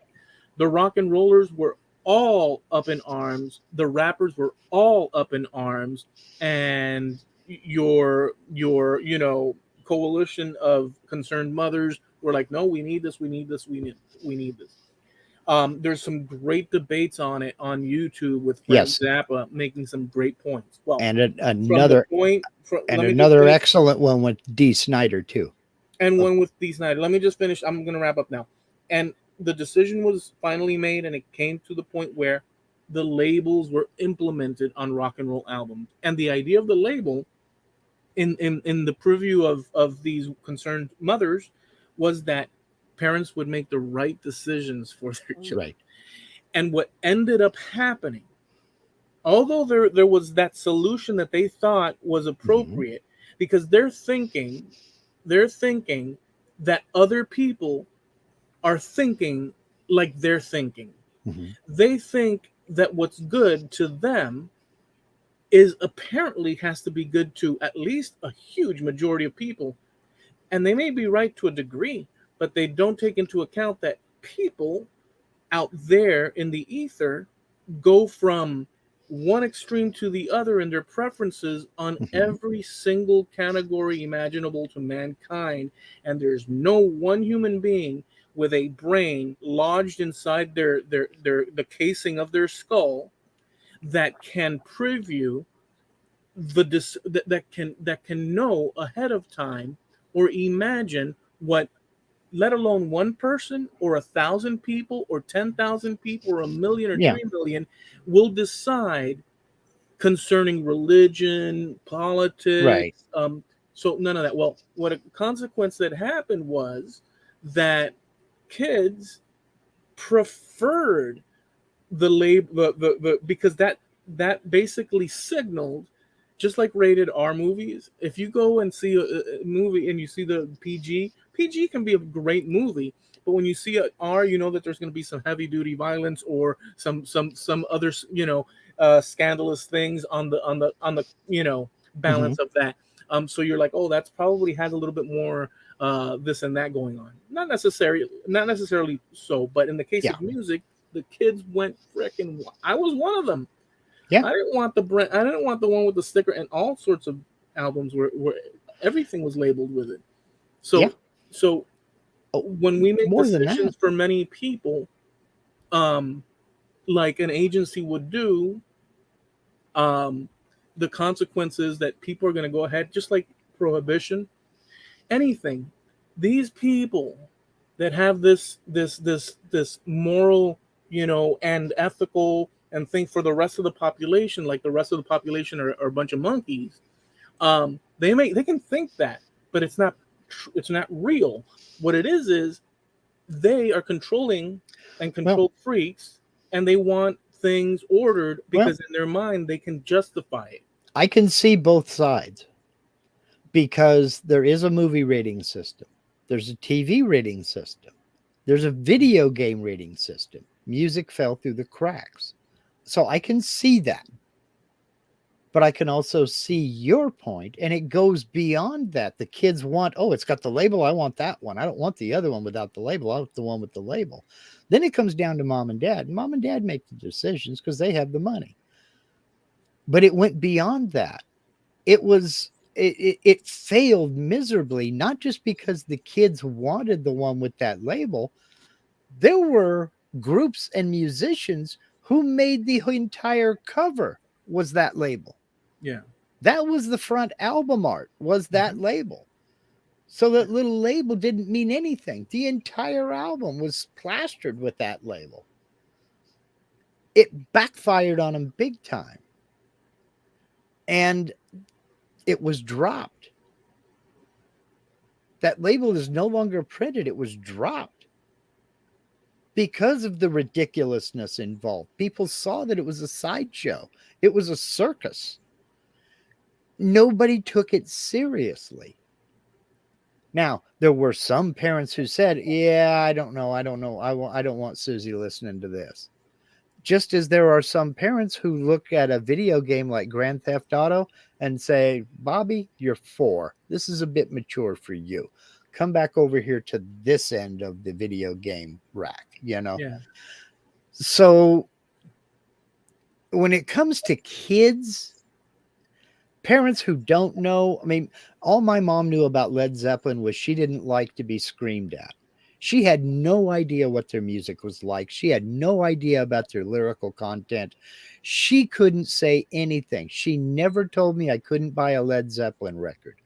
The rock and rollers were all up in arms. The rappers were all up in arms. And your you know, coalition of concerned mothers were like, no, we need this, we need this, we need this. There's some great debates on it on YouTube with Frank Zappa making some great points. Well, and another excellent one with D. Snyder too. And one with D. Snyder. Let me just finish. I'm going to wrap up now. And the decision was finally made, and it came to the point where the labels were implemented on rock and roll albums. And the idea of the label in the preview of these concerned mothers was that parents would make the right decisions for their children. And what ended up happening, although there was that solution that they thought was appropriate, because they're thinking that other people are thinking like they're thinking. They think that what's good to them is apparently has to be good to at least a huge majority of people. And they may be right to a degree, but they don't take into account that people out there in the ether go from one extreme to the other in their preferences on every single category imaginable to mankind. And there's no one human being with a brain lodged inside the casing of their skull that can preview that can know ahead of time or imagine what, let alone one person or 1,000 people or 10,000 people or 1 million or 3 million will decide concerning religion, politics. So none of that. Well, what a consequence that happened was that kids preferred the label, because that basically signaled, just like rated R movies. If you go and see a movie and you see the PG can be a great movie, but when you see an R, you know that there's going to be some heavy duty violence or some other, you know, scandalous things on the you know, balance of that. So you're like, oh, that's probably has a little bit more this and that going on. Not necessarily so, but in the case of music, the kids went freaking. I was one of them. I didn't want the brand. I didn't want the one with the sticker, and all sorts of albums where everything was labeled with it. So when we make decisions for many people, like an agency would do, um, the consequences that people are going to go ahead, just like prohibition, anything. These people that have this moral, and ethical, and think for the rest of the population, like the rest of the population are a bunch of monkeys. They can think that, but it's not real. What it is they are controlling and Well, control freaks, and they want things ordered well, because in their mind they can justify it. I can see both sides because there is a movie rating system, there's a TV rating system, there's a video game rating system. Music fell through the cracks. So I can see that. But I can also see your point, and it goes beyond that. The kids want, oh, it's got the label. I want that one. I don't want the other one without the label. I want the one with the label. Then it comes down to mom and dad. Mom and dad make the decisions because they have the money. But it went beyond that. It failed miserably, not just because the kids wanted the one with that label. There were groups and musicians who made the entire cover was that label. Yeah. That was the front album art, was that label. So that little label didn't mean anything. The entire album was plastered with that label. It backfired on them big time. And it was dropped. That label is no longer printed. It was dropped because of the ridiculousness involved. People saw that it was a sideshow. It was a circus. Nobody took it seriously. Now, there were some parents who said, yeah, I don't know. I don't want Susie listening to this. Just as there are some parents who look at a video game like Grand Theft Auto and say, Bobby, you're 4. This is a bit mature for you. Come back over here to this end of the video game rack, Yeah. So when it comes to kids, parents who don't know, I mean, all my mom knew about Led Zeppelin was she didn't like to be screamed at. She had no idea what their music was like. She had no idea about their lyrical content. She couldn't say anything. She never told me I couldn't buy a Led Zeppelin record.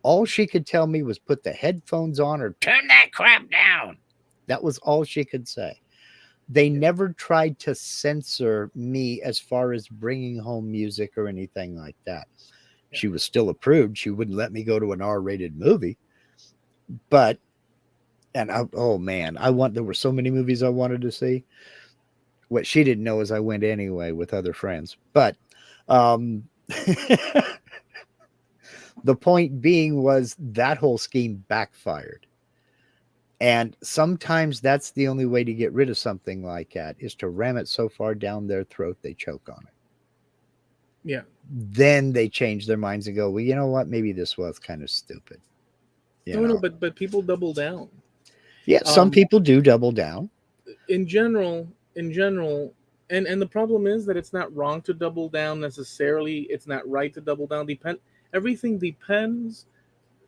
All she could tell me was put the headphones on or turn that crap down. That was all she could say. They never tried to censor me as far as bringing home music or anything like that. She was still approved. She wouldn't let me go to an R-rated movie. But, there were so many movies I wanted to see. What she didn't know is I went anyway with other friends. But the point being was that whole scheme backfired. And sometimes that's the only way to get rid of something like that is to ram it so far down their throat they choke on it. Yeah. Then they change their minds and go, well, you know what? Maybe this was kind of stupid. No, but people double down. Yeah, some people do double down. In general, and the problem is that it's not wrong to double down necessarily. It's not right to double down. Everything depends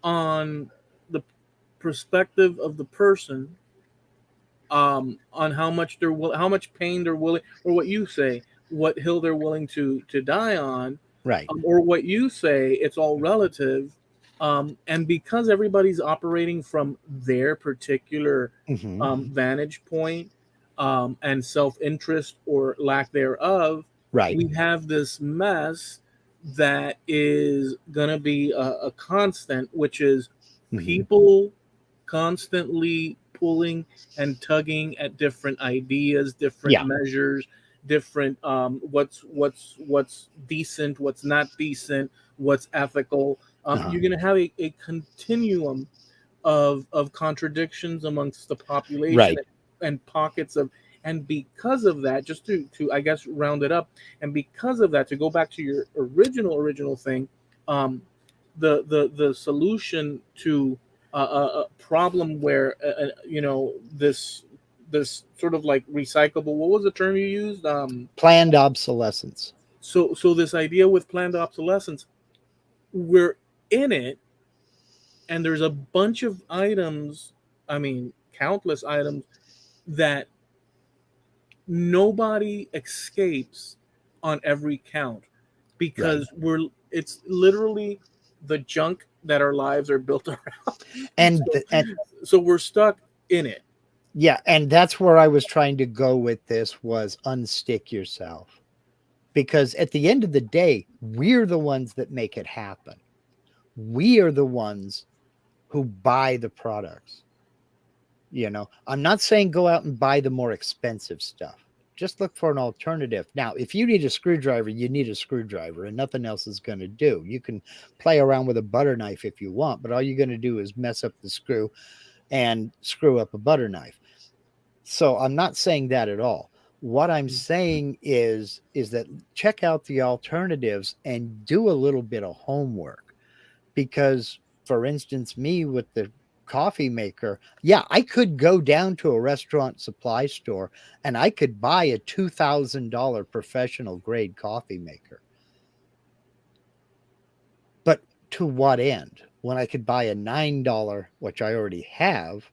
on the perspective of the person, on how much pain they're willing, or what you say, what hill they're willing to die on, right? Or what you say, it's all relative. And because everybody's operating from their particular vantage point, and self-interest or lack thereof, right? We have this mess that is going to be a constant, which is people constantly pulling and tugging at different ideas, different measures, different what's decent, what's not decent, what's ethical. You're going to have a continuum of contradictions amongst the population, right, and pockets of, and because of that, just to I guess round it up, and because of that, to go back to your original thing, the solution to a problem where this sort of like recyclable, what was the term you used? Planned obsolescence. So this idea with planned obsolescence, we're in it, and there's a bunch of items, I mean countless items, that nobody escapes on every count, because it's literally the junk that our lives are built around. And so, and so we're stuck in it. yeah, and that's where I was trying to go with this, was unstick yourself. Because at the end of the day, we're the ones that make it happen. We are the ones who buy the products. I'm not saying go out and buy the more expensive stuff. Just look for an alternative. Now, if you need a screwdriver, you need a screwdriver, and nothing else is going to do. You can play around with a butter knife if you want, but all you're going to do is mess up the screw and screw up a butter knife. So I'm not saying that at all. What I'm saying is that check out the alternatives and do a little bit of homework. Because, for instance, me with the coffee maker, yeah, I could go down to a restaurant supply store and I could buy a $2,000 professional grade coffee maker. But to what end? When I could buy a $9, which I already have,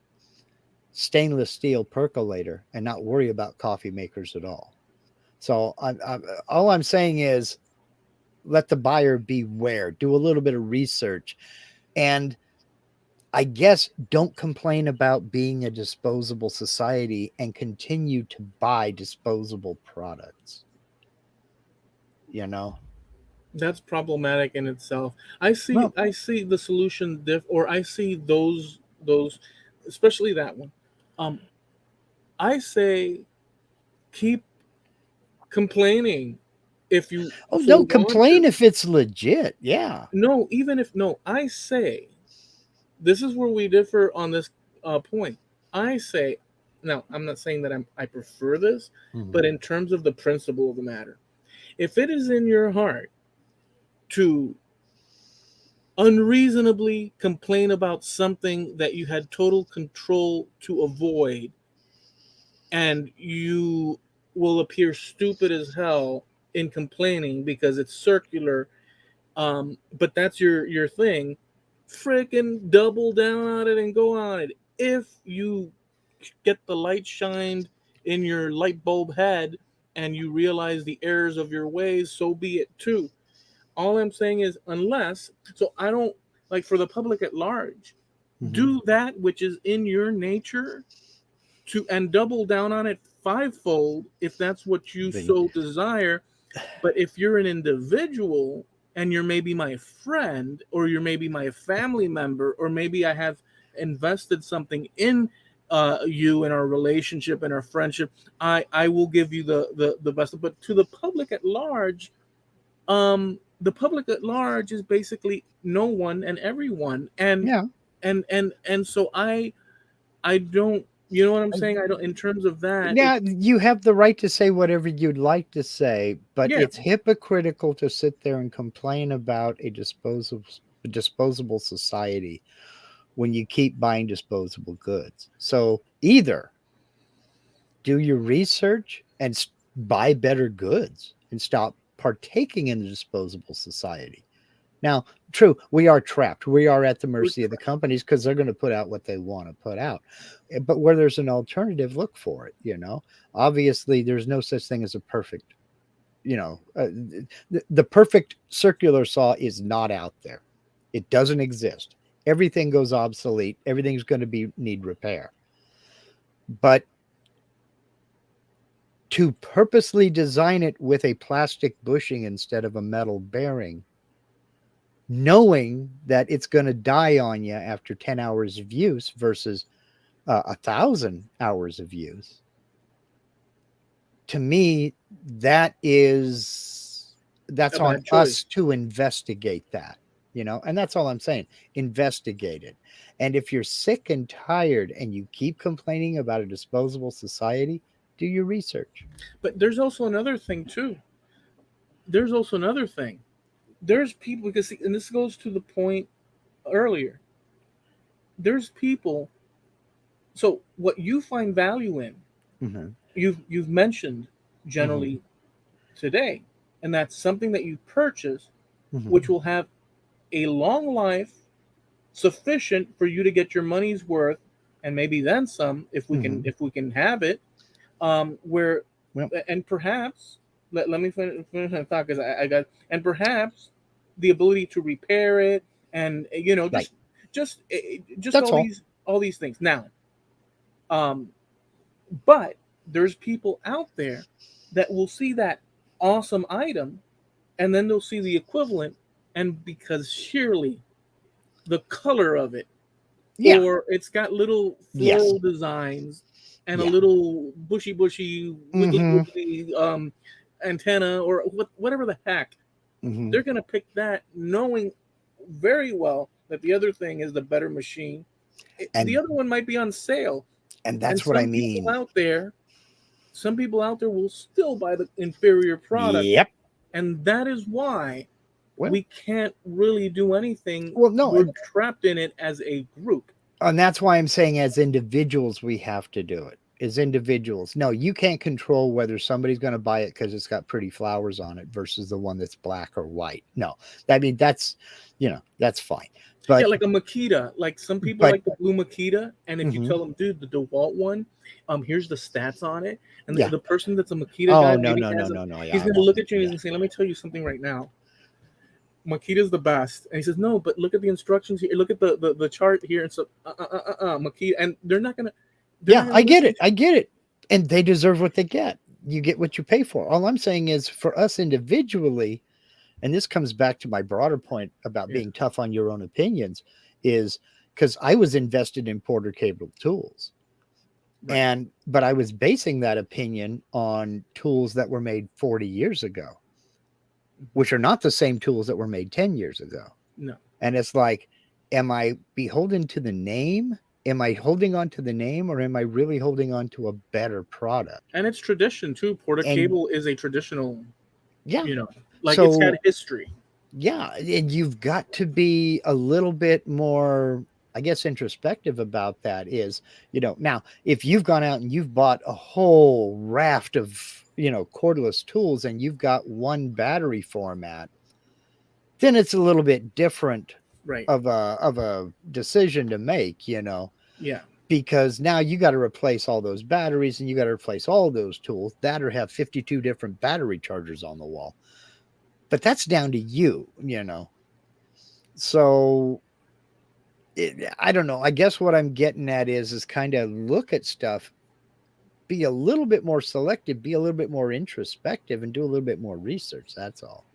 stainless steel percolator and not worry about coffee makers at all. So all I'm saying is, let the buyer beware. Do a little bit of research. And I guess don't complain about being a disposable society and continue to buy disposable products. That's problematic in itself. I see Well, I see the solution or I see those, especially that one. Um, I say keep complaining if you so don't want to. complain if it's legit. Yeah. No, even if no, I say this is where we differ on this point. I say, now I'm not saying that I prefer this, but in terms of the principle of the matter, if it is in your heart to unreasonably complain about something that you had total control to avoid, and you will appear stupid as hell in complaining because it's circular, but that's your thing, freaking double down on it and go on it. If you get the light shined in your light bulb head and you realize the errors of your ways, so be it too. All I'm saying is, unless, so I don't, like, for the public at large, do that which is in your nature and double down on it fivefold if that's what you so desire. But if you're an individual and you're maybe my friend, or you're maybe my family member, or maybe I have invested something in you and our relationship and our friendship, I will give you the best. But to the public at large, the public at large is basically no one and everyone, and Yeah. and so I don't, you know what I'm saying? I don't, in terms of that. Yeah, you have the right to say whatever you'd like to say, but Yeah, it's hypocritical to sit there and complain about a disposable society when you keep buying disposable goods. So either do your research and buy better goods and stop partaking in the disposable society. Now, true, we are trapped. We are at the mercy of the companies because they're going to put out what they want to put out. But where there's an alternative, look for it. Obviously, there's no such thing as a perfect, the perfect circular saw is not out there. It doesn't exist. Everything goes obsolete. Everything's going to need repair. But to purposely design it with a plastic bushing instead of a metal bearing, knowing that it's going to die on you after 10 hours of use versus 1,000 hours of use, to me, that's on us to investigate that, and that's all I'm saying. Investigate it. And if you're sick and tired and you keep complaining about a disposable society, do your research. But there's also another thing too. There's people, because, and this goes to the point earlier. There's people. So what you find value in, you've mentioned generally today, and that's something that you purchase, which will have a long life, sufficient for you to get your money's worth, and maybe then some, if we can have it. Where Well, and perhaps let me finish my thought because I got and perhaps the ability to repair it and right. just That's all. all these things now. Um, but there's people out there that will see that awesome item and then they'll see the equivalent, and because surely the color of it, Yeah. or it's got little Yes. floral designs and a Yeah. little bushy wiggly Mm-hmm. wiggly antenna or whatever the heck, Mm-hmm. they're gonna pick that knowing very well that the other thing is the better machine. The And other one might be on sale, and that's what I mean. some people out there will still buy the inferior product, Yep. and that is why Well, we can't really do anything. no, We're trapped in it as a group. and that's why I'm saying as individuals we have to do it. As individuals. No, you can't control whether somebody's going to buy it because it's got pretty flowers on it versus the one that's black or white. No. I mean that's that's fine. Yeah, But like a Makita. Like some people but like the blue Makita, and if you mhm. tell them, dude, the DeWalt one, here's the stats on it, and Yeah. the person that's a Makita Oh guy no, maybe no, no, has a, no, no. Yeah, he's I gonna won't. look at you and he's Yeah. gonna say, let me tell you something right now. Makita's the best, and he says, no, but look at the instructions here. Look at the chart here, and so Makita, and they're not Yeah, gonna I get listen it. to I get it. And they deserve what they get. You get what you pay for. All I'm saying is for us individually, and this comes back to my broader point about you. being tough on your own opinions, is because I was invested in Porter Cable Tools. Yeah, right. But I was basing that opinion on tools that were made 40 years ago, which are not the same tools that were made 10 years ago. No, And it's like, am I beholden to the name? Am I holding on to the name or am I really holding on to a better product? and it's tradition too. Porta And Cable is a traditional, yeah, you know, like it's got so history. yeah, and you've got to be a little bit more, I guess, introspective about that. Is, now if you've gone out and you've bought a whole raft of, cordless tools and you've got one battery format, then it's a little bit different Right. of a decision to make, Yeah. because now you got to replace all those batteries and you got to replace all those tools that or have 52 different battery chargers on the wall. But that's down to you. So I don't know. I guess what I'm getting at is kind of look at stuff, be a little bit more selective, be a little bit more introspective, and do a little bit more research. That's all.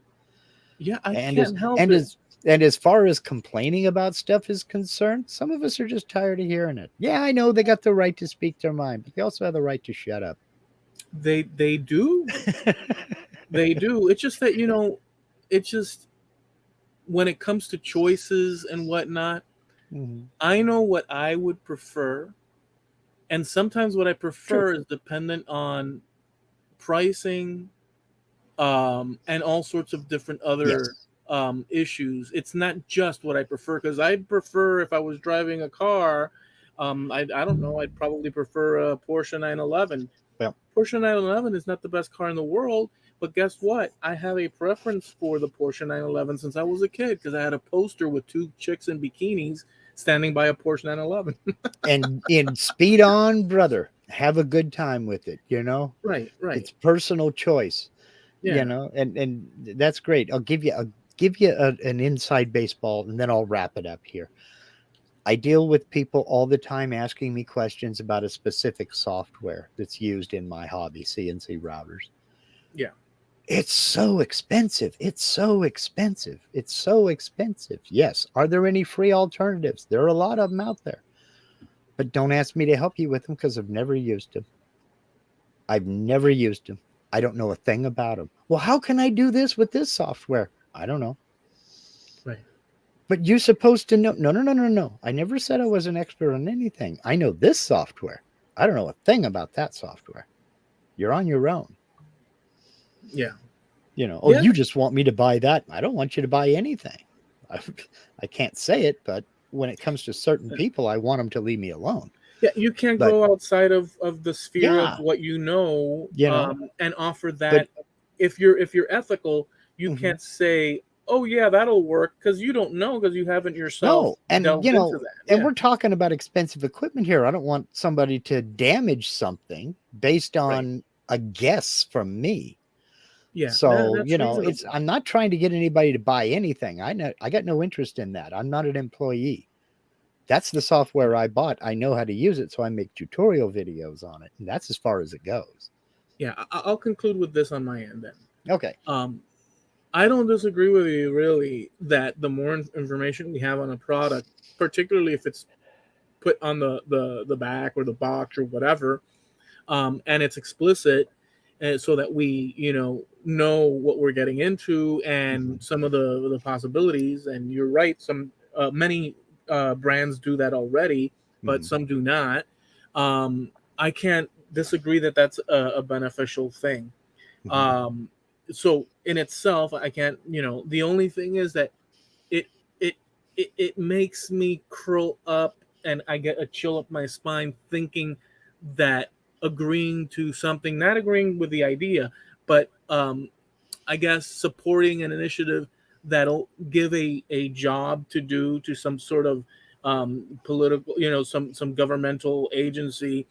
Yeah, I And as can't help and it. as and as far as complaining about stuff is concerned, some of us are just tired of hearing it. Yeah, I know they got the right to speak their mind, but they also have the right to shut up. They do. They do. It's just that, it's just when it comes to choices and whatnot, Mhm. I know what I would prefer. And sometimes what I Sure. prefer is dependent on pricing, and all sorts of different other Yes. issues. It's not just what I prefer because I'd prefer if I was driving a car. I don't know. I'd probably prefer a Porsche 911. Well, Porsche 911 is not the best car in the world, but guess what? I have a preference for the Porsche 911 since I was a kid because I had a poster with two chicks in bikinis standing by a Porsche 911. and in speed on, brother, have a good time with it. Right, right. It's personal choice, Yeah. and that's great. I'll give you an inside baseball, and then I'll wrap it up here. I deal with people all the time asking me questions about a specific software that's used in my hobby, CNC routers. Yeah. It's so expensive. It's so expensive. It's so expensive. Yes. Are there any free alternatives? There are a lot of them out there. But don't ask me to help you with them because I've never used them. I've never used them. I don't know a thing about them. Well, how can I do this with this software? I don't know. Right. But you're supposed to know. No, no, no, no, no. I never said I was an expert on anything. I know this software. I don't know a thing about that software. You're on your own. Yeah. Oh, Yeah. you just want me to buy that. I don't want you to buy anything. I, I can't say it, but when it comes to certain people, I want them to leave me alone. Yeah, you can't But go outside of the sphere of yeah, what you know, you know, and offer but that. If you're ethical, you mhm. can't say, "Oh yeah, that'll work," because you don't know because you haven't yourself No, and delved into that. and Yeah, we're talking about expensive equipment here. I don't want somebody to damage something based right. on a guess from me. Yeah, So, that's reasonable. I'm not trying to get anybody to buy anything. I got no interest in that. I'm not an employee. That's the software I bought. I know how to use it, so I make tutorial videos on it, and that's as far as it goes. Yeah, I'll conclude with this on my end then. Okay. I don't disagree with you really that the more information we have on a product, particularly if it's put on the back or the box or whatever, and it's explicit, and so that we know what we're getting into and some of the possibilities. And you're right, some many brands do that already, but some do not. I can't disagree that that's a beneficial thing. So in itself, I can't. The only thing is that it it it makes me curl up and I get a chill up my spine thinking that agreeing to something, not agreeing with the idea, but I guess supporting an initiative that'll give a job to do to some sort of political, some governmental agency,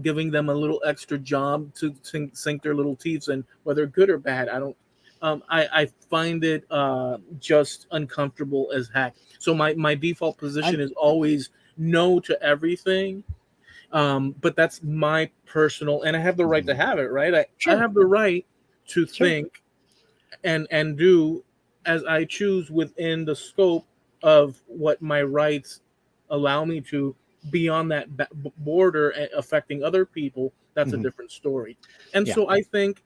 giving them a little extra job to sink their little teeth in, whether good or bad. I don't. I find it just uncomfortable as heck. So my default position is always no to everything. But that's my personal, and I have the right to have it, right? I have the right to think and do as I choose within the scope of what my rights allow me to. Beyond that border affecting other people, that's a different story. And so I think,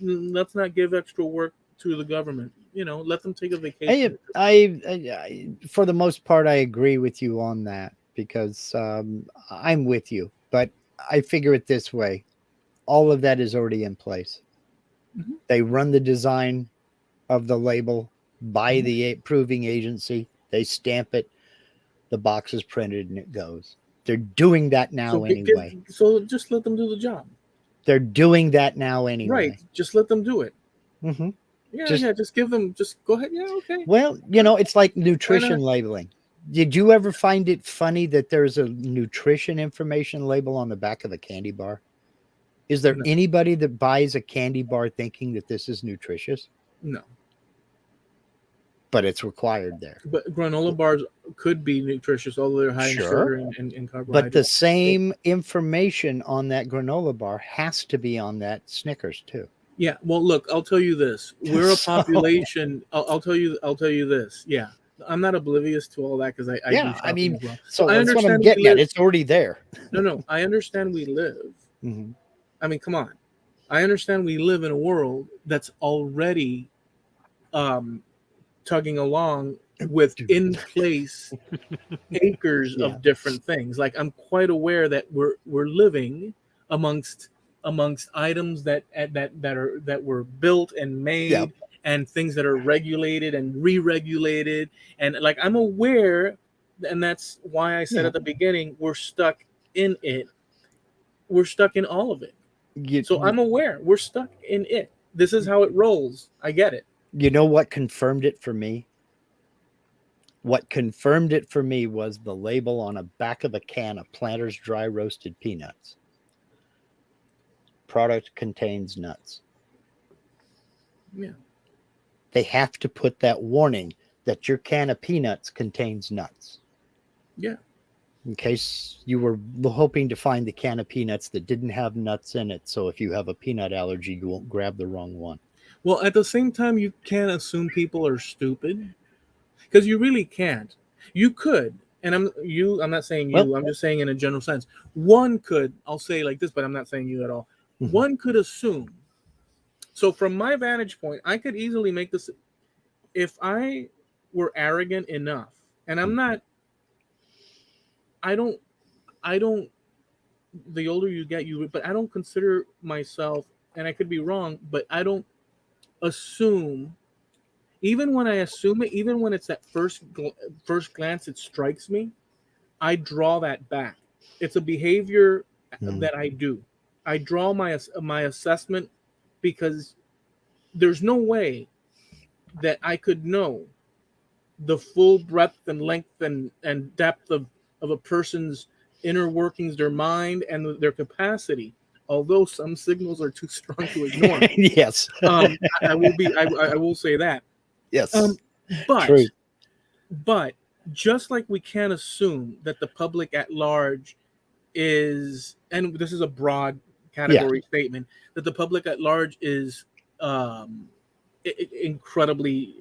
let's not give extra work to the government. Let them take a vacation. I for the most part, I agree with you on that because I'm with you. But I figure it this way: all of that is already in place. They run the design of the label by the approving agency. They stamp it. The box is printed and it goes. They're doing that now anyway. So just let them do the job. They're doing that now anyway. Right. Just let them do it. Mm-hmm. Yeah, just give them, just go ahead. Yeah, okay. Well, it's like nutrition labeling. Did you ever find it funny that there's a nutrition information label on the back of a candy bar? Is there anybody that buys a candy bar thinking that this is nutritious? No. But it's required there. But granola bars could be nutritious, although they're high in sugar and carbohydrates. But the same information on that granola bar has to be on that Snickers too. Yeah. Well, look, I'll tell you this. We're a population. I'll tell you this. Yeah. I'm not oblivious to all that because I do shopping as well. So that's what I'm getting at. It's already there. No. I understand we live. I mean, come on. I understand we live in a world that's already tugging along with in place acres of different things. Like, I'm quite aware that we're living amongst items that were built and made and things that are regulated and re-regulated, and like, I'm aware, and that's why I said at the beginning, we're stuck in it. We're stuck in all of it. So I'm aware we're stuck in it. This is how it rolls. I get it. You know what confirmed it for me? What confirmed it for me was the label on the back of a can of Planters dry roasted peanuts. Product contains nuts. Yeah. They have to put that warning that your can of peanuts contains nuts. Yeah. In case you were hoping to find the can of peanuts that didn't have nuts in it. So if you have a peanut allergy, you won't grab the wrong one. Well, at the same time, you can't assume people are stupid, because you really can't. You could, and I'm not saying you. Well, I'm just saying in a general sense. One could, I'll say like this, but I'm not saying you at all. One could assume. So from my vantage point, I could easily make this. If I were arrogant enough, and I'm not. I don't. The older you get, but I don't consider myself, and I could be wrong, but I don't assume. Even when I assume it, even when it's at first glance, it strikes me, I draw that back. It's a behavior that I do. I draw my assessment, because there's no way that I could know the full breadth and length and depth of a person's inner workings, their mind, and their capacity although some signals are too strong to ignore. Yes. I will say that. Yes. But True. But just like we can't assume that the public at large is, and this is a broad category statement, that the public at large is incredibly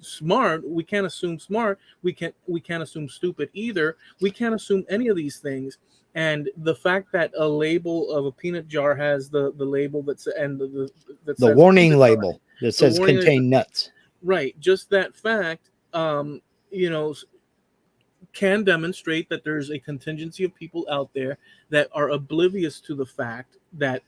smart. We can't assume smart. We can't assume stupid either. We can't assume any of these things. And the fact that a label of a peanut jar has the label that's and that The says warning peanut jar, label that says warning contain nuts. right, just that fact, you know, can demonstrate that there's a contingency of people out there that are oblivious to the fact that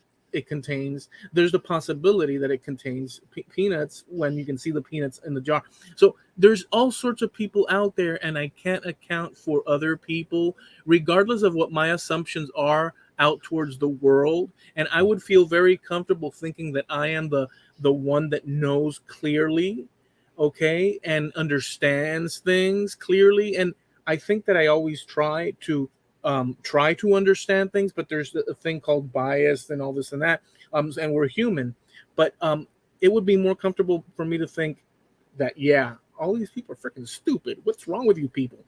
there's the possibility that it contains peanuts when you can see the peanuts in the jar. So there's all sorts of people out there, and I can't account for other people regardless of what my assumptions are out towards the world. And I would feel very comfortable thinking that I am the one that knows clearly, okay, and understands things clearly. And I think that I always try to understand things, but there's a thing called bias and all this and that, and we're human. But it would be more comfortable for me to think that, yeah, all these people are freaking stupid. What's wrong with you people?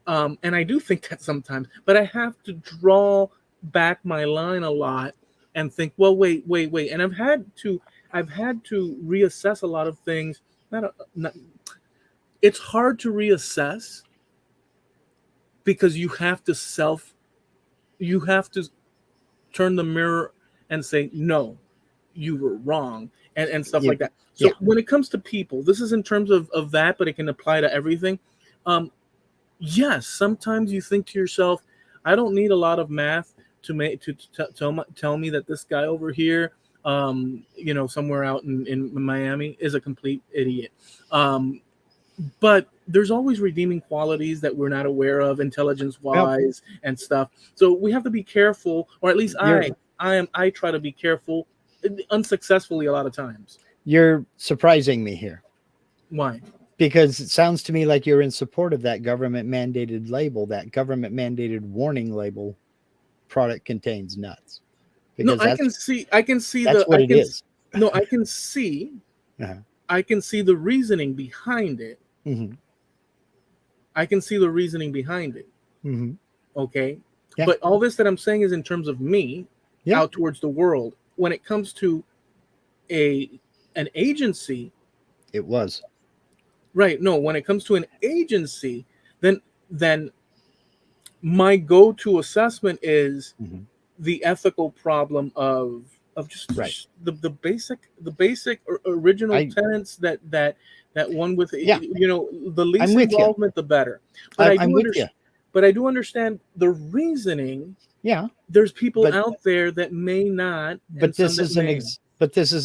And I do think that sometimes, but I have to draw back my line a lot and think, well, wait. And I've had to reassess a lot of things. It's hard to reassess because you have to turn the mirror and say, no, you were wrong, and stuff like that. So when it comes to people, this is in terms of that, but it can apply to everything. Yes, sometimes you think to yourself, I don't need a lot of math to tell me that this guy over here, somewhere out in Miami, is a complete idiot. But there's always redeeming qualities that we're not aware of, intelligence-wise and stuff. So we have to be careful, or at least I try to be careful, unsuccessfully a lot of times. You're surprising me here. Why? Because it sounds to me like you're in support of that government-mandated label, that government-mandated warning label, product contains nuts. Because I can see that's what it is. No, I can see I can see the reasoning behind it. Mm-hmm. I can see the reasoning behind it. Mm-hmm. Okay. Yeah. But all this that I'm saying is in terms of me out towards the world. When it comes to an agency, it was right. No, when it comes to an agency, then my go-to assessment is the ethical problem of just the basic original tenets that one with the least involvement, the better. But but I do understand the reasoning. Yeah, there's people out there that may not. But this is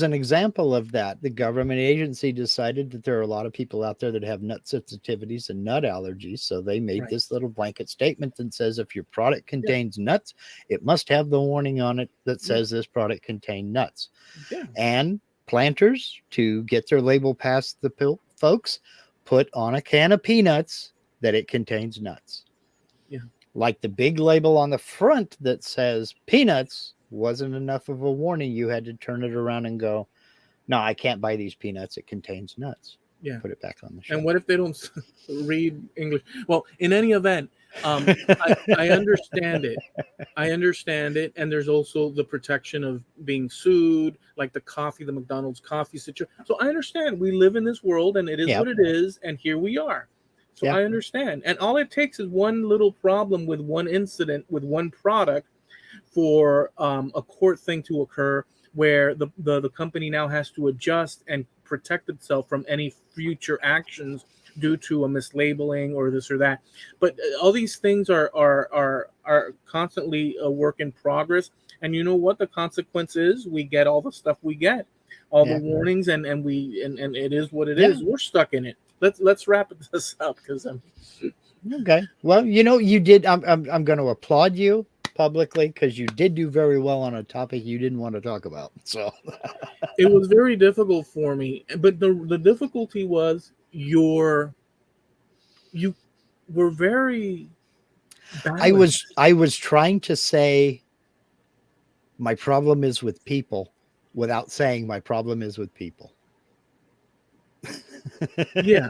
an example of that. The government agency decided that there are a lot of people out there that have nut sensitivities and nut allergies. So they made this little blanket statement that says if your product contains nuts, it must have the warning on it that says this product contains nuts. Yeah. And planters, to get their label past the folks, put on a can of peanuts that it contains nuts. Yeah. Like the big label on the front that says peanuts wasn't enough of a warning. You had to turn it around and go, no, I can't buy these peanuts. It contains nuts. Yeah. Put it back on the shelf. And what if they don't read English? Well, in any event, I understand it. I understand it. And there's also the protection of being sued, like the McDonald's coffee situation. So I understand we live in this world and it is what it is. And here we are. So I understand. And all it takes is one little problem with one incident, with one product, for a court thing to occur where the company now has to adjust and protect itself from any future actions due to a mislabeling or this or that. But all these things are constantly a work in progress. And you know what the consequence is? We get all the stuff we get, all the warnings, and it is what it is. We're stuck in it. Let's wrap this up because I'm okay. Well, you did. I'm going to applaud you publicly because you did do very well on a topic you didn't want to talk about. So it was very difficult for me, but the difficulty was you were very balanced. I was trying to say my problem is with people without saying my problem is with people. Yeah.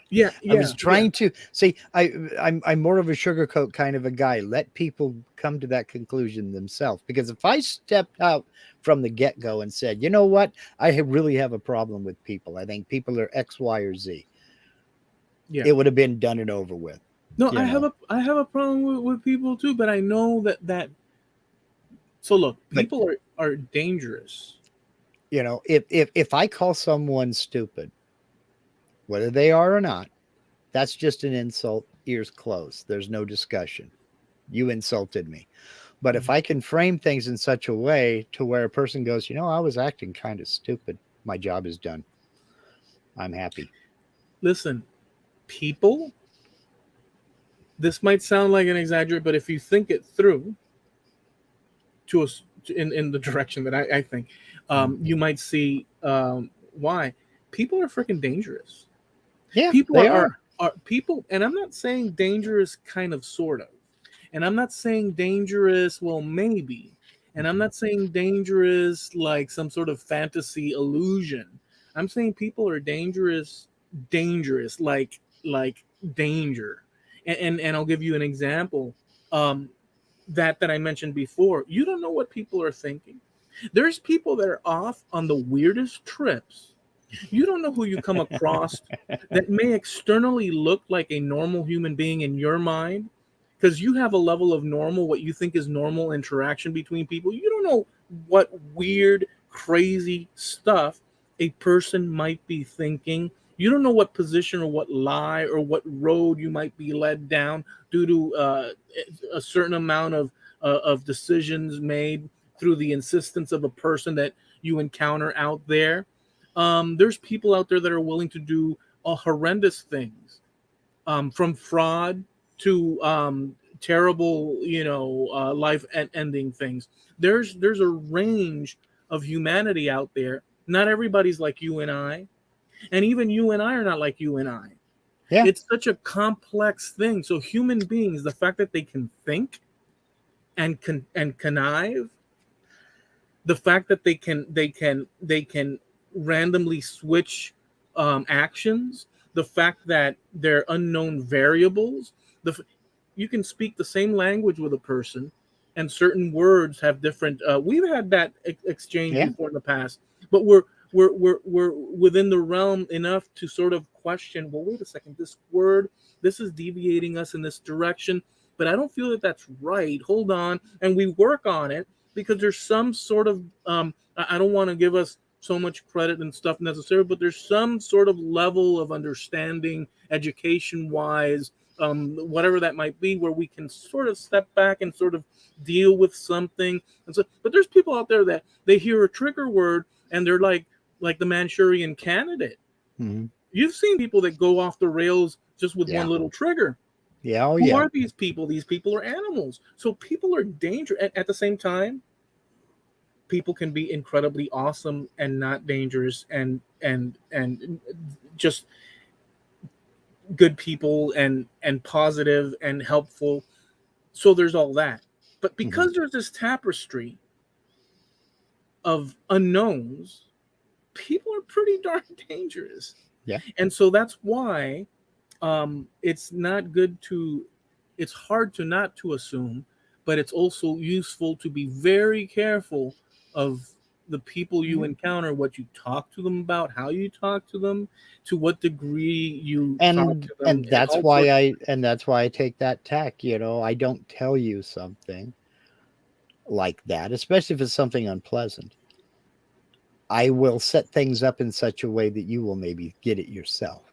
Yeah. I was Yeah. trying to see. I'm more of a sugarcoat kind of a guy. Let people come to that conclusion themselves. Because if I stepped out from the get go and said, you know what, really have a problem with people. I think people are X, Y, or Z. Yeah. It would have been done and over with. No, You know. I have a problem with people too, but I know that. So look, But people are dangerous. you know, if I call someone stupid, whether they are or not, that's just an insult. Ears closed. There's no discussion. You insulted me. But if I can frame things in such a way to where a person goes, you know, I was acting kind of stupid. My job is done. I'm happy. Listen, people. This might sound like an exaggerate, but if you think it through, to us in the direction that I think, you might see why people are freaking dangerous. Yeah, People they are people, and I'm not saying dangerous kind of sort of, and I'm not saying dangerous, well, maybe, and I'm not saying dangerous like some sort of fantasy illusion. I'm saying people are dangerous like danger. And I'll give you an example. That I mentioned before. You don't know what people are thinking. There's people that are off on the weirdest trips. You don't know who you come across that may externally look like a normal human being in your mind, because you have a level of normal, what you think is normal interaction between people. You don't know what weird, crazy stuff a person might be thinking. You don't know what position or what lie or what road you might be led down due to a certain amount of decisions made through the insistence of a person that you encounter out there. There's people out there that are willing to do horrendous things, from fraud to terrible, life-ending things. There's a range of humanity out there. Not everybody's like you and I, and even you and I are not like you and I. Yeah. It's such a complex thing. So human beings, the fact that they can think and connive, the fact that they can randomly switch actions, the fact that they're unknown variables, you can speak the same language with a person, and certain words have different. We've had that exchange Yeah. before in the past, but we're within the realm enough to sort of question. Well, wait a second. This word, this is deviating us in this direction, but I don't feel that that's right. Hold on, and we work on it because there's some sort of. I don't want to give us so much credit and stuff necessarily, but there's some sort of level of understanding, education wise, whatever that might be, where we can sort of step back and sort of deal with something. And so, but there's people out there that they hear a trigger word and they're like the Manchurian candidate. Mm-hmm. You've seen people that go off the rails just with Yeah. one little trigger. Yeah. Oh, Who yeah. are these people? These people are animals. So people are dangerous. At the same time, people can be incredibly awesome and not dangerous, and just good people and positive and helpful. So there's all that. But because there's this tapestry of unknowns, people are pretty darn dangerous. Yeah. And so that's why it's not good to, it's hard to not to assume, but it's also useful to be very careful of the people you encounter, what you talk to them about, how you talk to them, to what degree you talk to them, And that's all why sorts- I take that tack. You know, I don't tell you something like that, especially if it's something unpleasant. I will set things up in such a way that you will maybe get it yourself.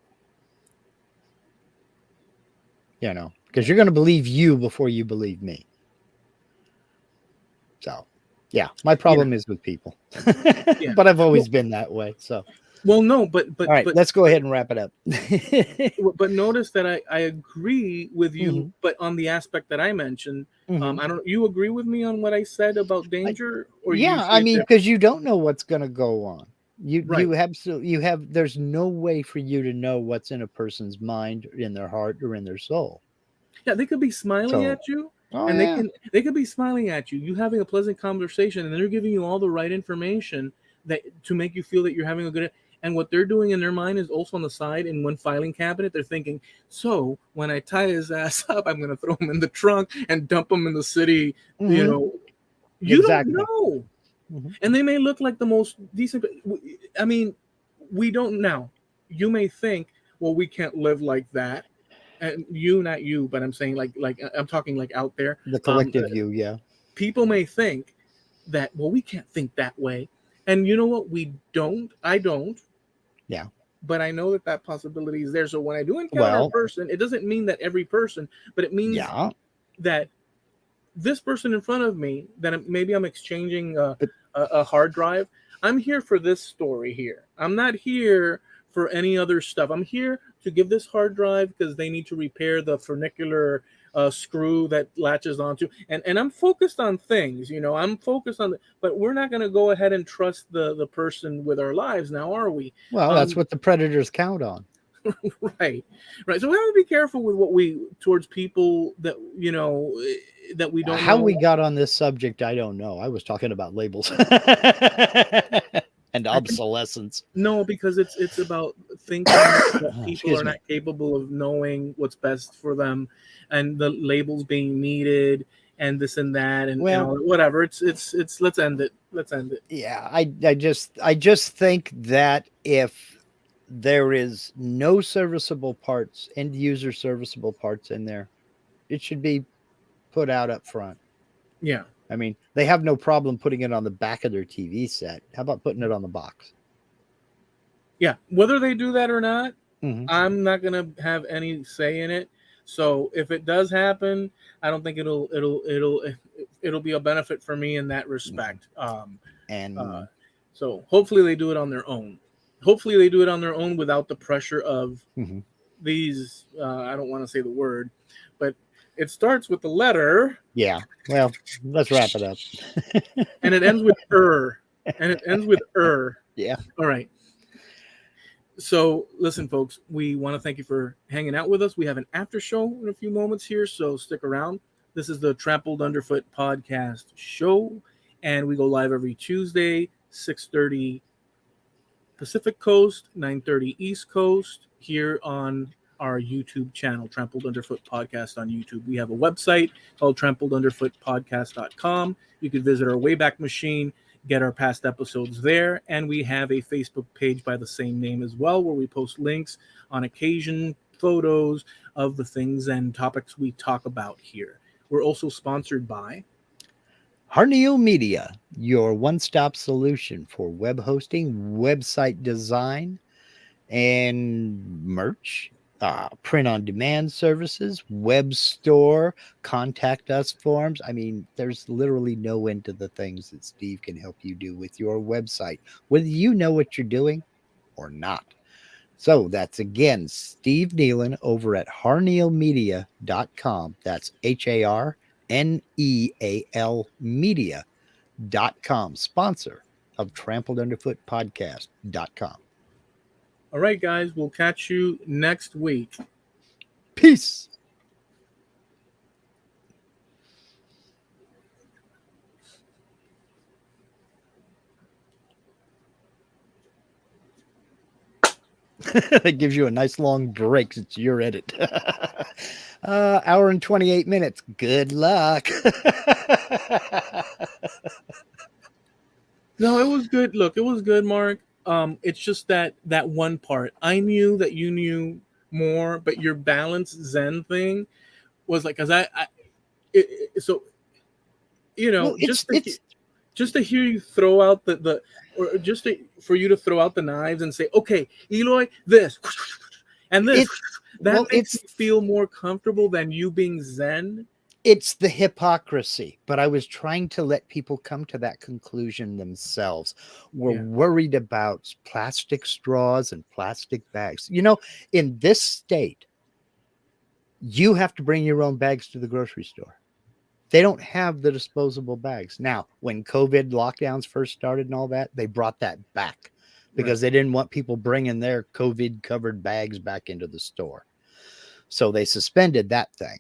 You know, because you're going to believe you before you believe me. So, yeah, my problem is with people, yeah. but I've always Well, been that way. So, well, no, but all right, let's go ahead and wrap it up. but notice that I agree with you, but on the aspect that I mentioned, I don't. You agree with me on what I said about danger, or you Yeah, see I it mean, different? because you don't know what's going to go on. Right. You have. There's no way for you to know what's in a person's mind, in their heart, or in their soul. Yeah, they could be smiling So, at you, Oh and yeah. they could be smiling at you, having a pleasant conversation, and they're giving you all the right information that to make you feel that you're having a good. And what they're doing in their mind is also on the side in one filing cabinet. They're thinking, so when I tie his ass up, I'm going to throw him in the trunk and dump him in the city. You Mhm. know, you don't Exactly. know. Mhm. And they may look like the most decent. I mean, we don't now. You may think, well, we can't live like that. And you, not you, but I'm saying like I'm talking like out there. The collective you, yeah. People may think that, well, we can't think that way. And you know what? We don't. I don't. Yeah. But I know that that possibility is there. So when I do encounter a Well, person, it doesn't mean that every person, but it means yeah. that this person in front of me, that maybe I'm exchanging But a hard drive. I'm here for this story here. I'm not here for any other stuff. I'm here to give this hard drive because they need to repair the funicular screw that latches onto. And I'm focused on things, I'm focused on, but we're not going to go ahead and trust the person with our lives now, are we? well, that's what the predators count on. Right. So we have to be careful with what we towards people that that we don't How know. we got on this subject, I don't know. I was talking about labels and I think obsolescence. no, because it's about thinking that people Excuse are not me. capable of knowing what's best for them, and the labels being needed, and this and that, and Well, all whatever. It's let's end it. Let's end it. yeah, I just think that if there is no serviceable parts, end user serviceable parts in there, it should be put out up front. Yeah, I mean, they have no problem putting it on the back of their TV set. How about putting it on the box? yeah. Whether they do that or not, Hmm. I'm not gonna have any say in it. So if it does happen, I don't think it'll be a benefit for me in that respect. Uh, And so hopefully they do it on their own. Hopefully they do it on their own without the pressure of mhm. these. I don't want to say the word, but it starts with the letter Yeah, well, let's wrap it up. and it ends with and it ends with Yeah. All right. So listen, folks, we want to thank you for hanging out with us. We have an after show in a few moments here, so stick around. This is the Trampled Underfoot Podcast show, and we go live every Tuesday, 6:30 Pacific Coast, 9:30 East Coast, here on our YouTube channel, Trampled Underfoot Podcast on YouTube. We have a website called trampledunderfootpodcast.com. You can visit our Wayback Machine, get our past episodes there, and we have a Facebook page by the same name as well, where we post links on occasion, photos of the things and topics we talk about here. We're also sponsored by Harneal Media, your one-stop solution for web hosting, website design, and merch, print-on-demand services, web store, contact us forms. I mean, there's literally no end to the things that Steve can help you do with your website, whether you know what you're doing or not. So that's again Steve Nealon over at harnealmedia.com. That's HARNEAL media.com, sponsor of Trampled Underfoot Podcast.com. All right, guys, we'll catch you next week. Peace. That gives you a nice long break. It's your edit. Hour and 28 minutes. Good luck. No, it was good. Look, it was good, Mark. It's just that one part. I knew that you knew more, but your balanced Zen thing was like, cause so Well, just to hear you throw out the or just for you to throw out the knives and say, okay, Eloy, this and this, it's that well, makes me feel more comfortable than you being Zen. it's the hypocrisy, but I was trying to let people come to that conclusion themselves. We're Yeah. worried about plastic straws and plastic bags. In this state, you have to bring your own bags to the grocery store. They don't have the disposable bags. Now, when COVID lockdowns first started and all that, they brought that back because they didn't want people bringing their COVID covered bags back into the store. So they suspended that thing.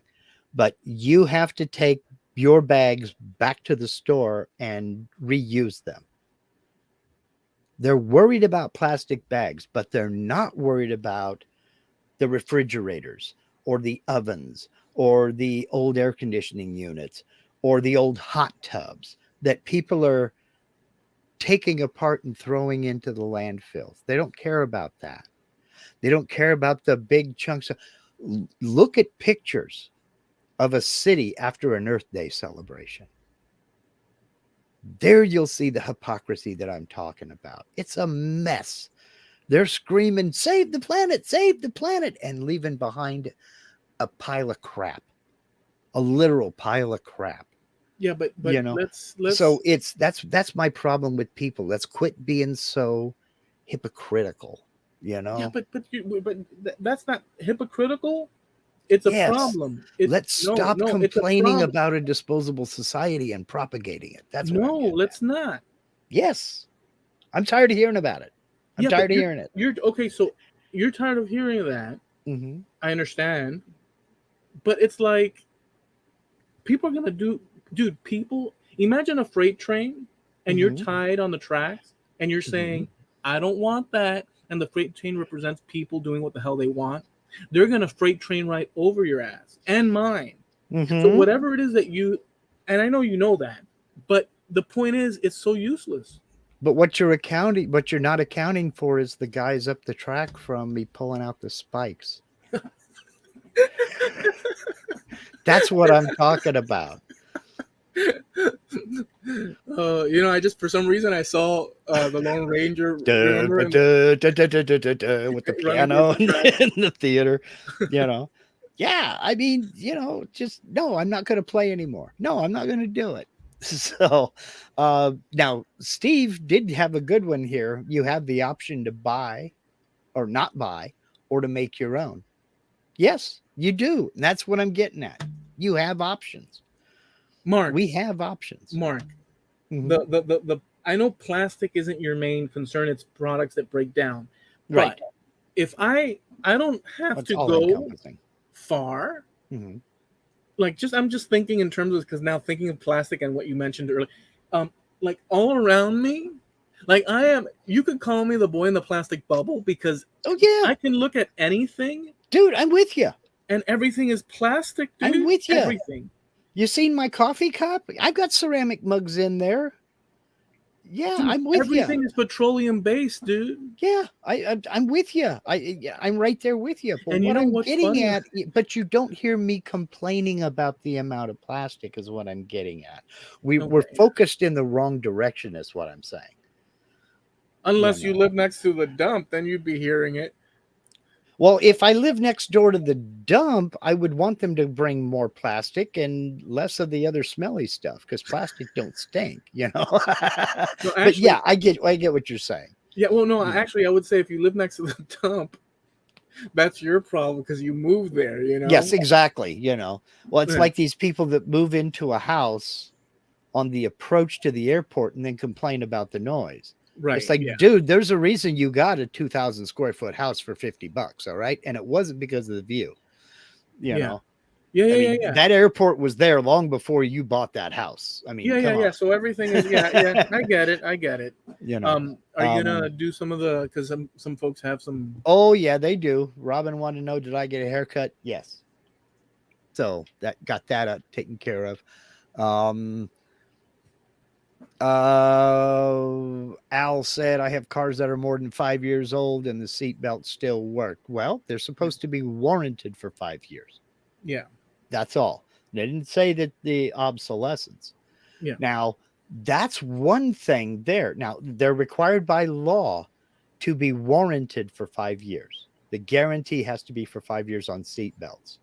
but you have to take your bags back to the store and reuse them. They're worried about plastic bags, but they're not worried about the refrigerators or the ovens or the old air conditioning units or the old hot tubs that people are taking apart and throwing into the landfills. They don't care about that. They don't care about the big chunks. Look at pictures of a city after an Earth Day celebration. There you'll see the hypocrisy that I'm talking about. It's a mess. They're screaming, save the planet, and leaving behind a pile of crap, a literal pile of crap. Yeah, but you know, let's so that's my problem with people. Let's quit being so hypocritical. Yeah, but that's not hypocritical. It's a Yes. problem. Let's stop it's a complaining problem. about a disposable society and propagating it. That's what No, I'm getting let's at. not. Yes. I'm tired of hearing about it. I'm Yeah, but tired of hearing it. You're okay. So you're tired of hearing that. Mm-hmm. I understand, but it's like people are gonna dude. People imagine a freight train, and you're Mhm. tied on the tracks, and you're saying, "I don't want that," and the freight train represents people doing what the hell they want. They're gonna freight train right over your ass and mine. So Mhm. whatever it is that you, and I know you know that, but the point is, it's so useless. But what you're not accounting for is the guys up the track from me pulling out the spikes. That's what I'm talking about. I just for some reason I saw the Lone Ranger. Remember? With the piano in the theater, Yeah, I mean, just no, I'm not going to play anymore. No, I'm not going to do it. So now Steve did have a good one here. You have the option to buy or not buy or to make your own. Yes, you do. And that's what I'm getting at. You have options. Mark, We have options. Mark, Mhm. the I know plastic isn't your main concern. It's products that break down. Right. But if I don't have It's to all go encompassing. far, Mhm. like I'm just thinking in terms of, because now thinking of plastic and what you mentioned earlier, like all around me, like you could call me the boy in the plastic bubble, because Oh yeah, I can look at anything dude, I'm with you. and everything is plastic, dude. I'm with you. Everything. You seen my coffee cup? I've got ceramic mugs in there. Yeah, Dude, I'm with you. everything is petroleum based, dude. Yeah, I'm with you. I'm right there with you. But And you what know I'm what's getting funny? at, but you don't hear me complaining about the amount of plastic, is what I'm getting at. We're Okay. focused in the wrong direction, is what I'm saying. Unless you live next to the dump, then you'd be hearing it. Well, if I live next door to the dump, I would want them to bring more plastic and less of the other smelly stuff, because plastic don't stink, No, But actually, yeah, I get what you're saying. yeah, well, no, Yeah. actually, I would say if you live next to the dump, that's your problem because you moved there, Yes, exactly. Well, it's Yeah. like these people that move into a house on the approach to the airport and then complain about the noise. Right. It's like, yeah. dude, there's a reason you got a 2,000 square foot house for $50. All right. And it wasn't because of the view, Yeah. I Yeah. mean, that airport was there long before you bought that house. I mean, come on. So everything is, yeah. I get it. Are you gonna do some of the, because some folks have some. Oh yeah, they do. Robin wanted to know, did I get a haircut? Yes. So that got that taken care of. Al said, I have cars that are more than 5 years old and the seatbelts still work. Well, they're supposed to be warranted for 5 years. Yeah. That's all. They didn't say that the obsolescence. Yeah. Now, that's one thing there. Now, they're required by law to be warranted for 5 years. The guarantee has to be for 5 years on seatbelts.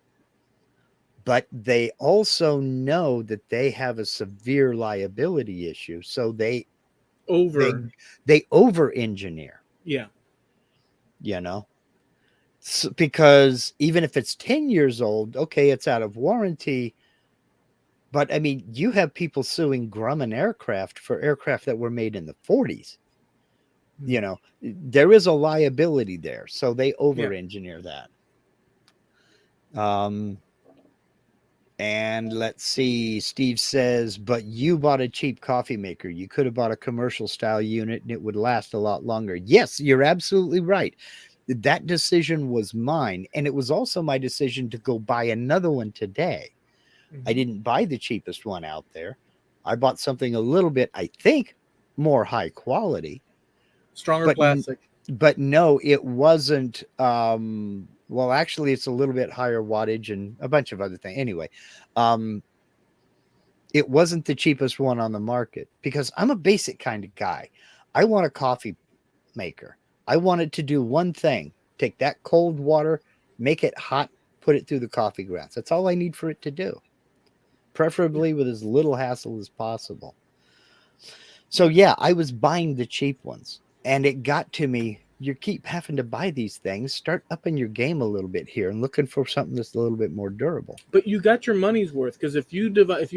But they also know that they have a severe liability issue, so they over engineer. Yeah. So, because even if it's 10 years old, okay, it's out of warranty. But I mean, you have people suing Grumman aircraft for aircraft that were made in the 40s. There is a liability there, so they over engineer that. And let's see. Steve says, but you bought a cheap coffee maker. You could have bought a commercial style unit and it would last a lot longer. Yes, you're absolutely right. That decision was mine. And it was also my decision to go buy another one today. I didn't buy the cheapest one out there. I bought something a little bit, I think, more high quality. Stronger plastic. But no, it wasn't. Well, actually, it's a little bit higher wattage and a bunch of other things. Anyway, it wasn't the cheapest one on the market because I'm a basic kind of guy. I want a coffee maker. I want it to do one thing: take that cold water, make it hot, put it through the coffee grounds. That's all I need for it to do, preferably with as little hassle as possible. So yeah, I was buying the cheap ones, and it got to me. You keep having to buy these things. Start upping your game a little bit here and looking for something that's a little bit more durable. But you got your money's worth because if you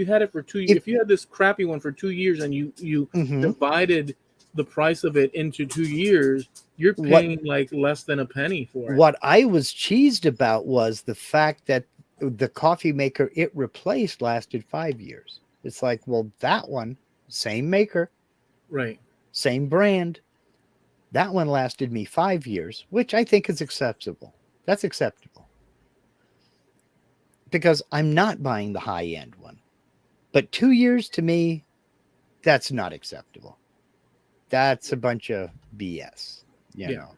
had it for if you had this crappy one for 2 years and you divided the price of it into 2 years, you're paying like less than a penny for it. What I was cheesed about was the fact that the coffee maker it replaced lasted 5 years. It's like, well, that one, same maker, right, same brand. That one lasted me 5 years, which I think is acceptable. That's acceptable. Because I'm not buying the high-end one. But 2 years to me, that's not acceptable. That's a bunch of BS, you know.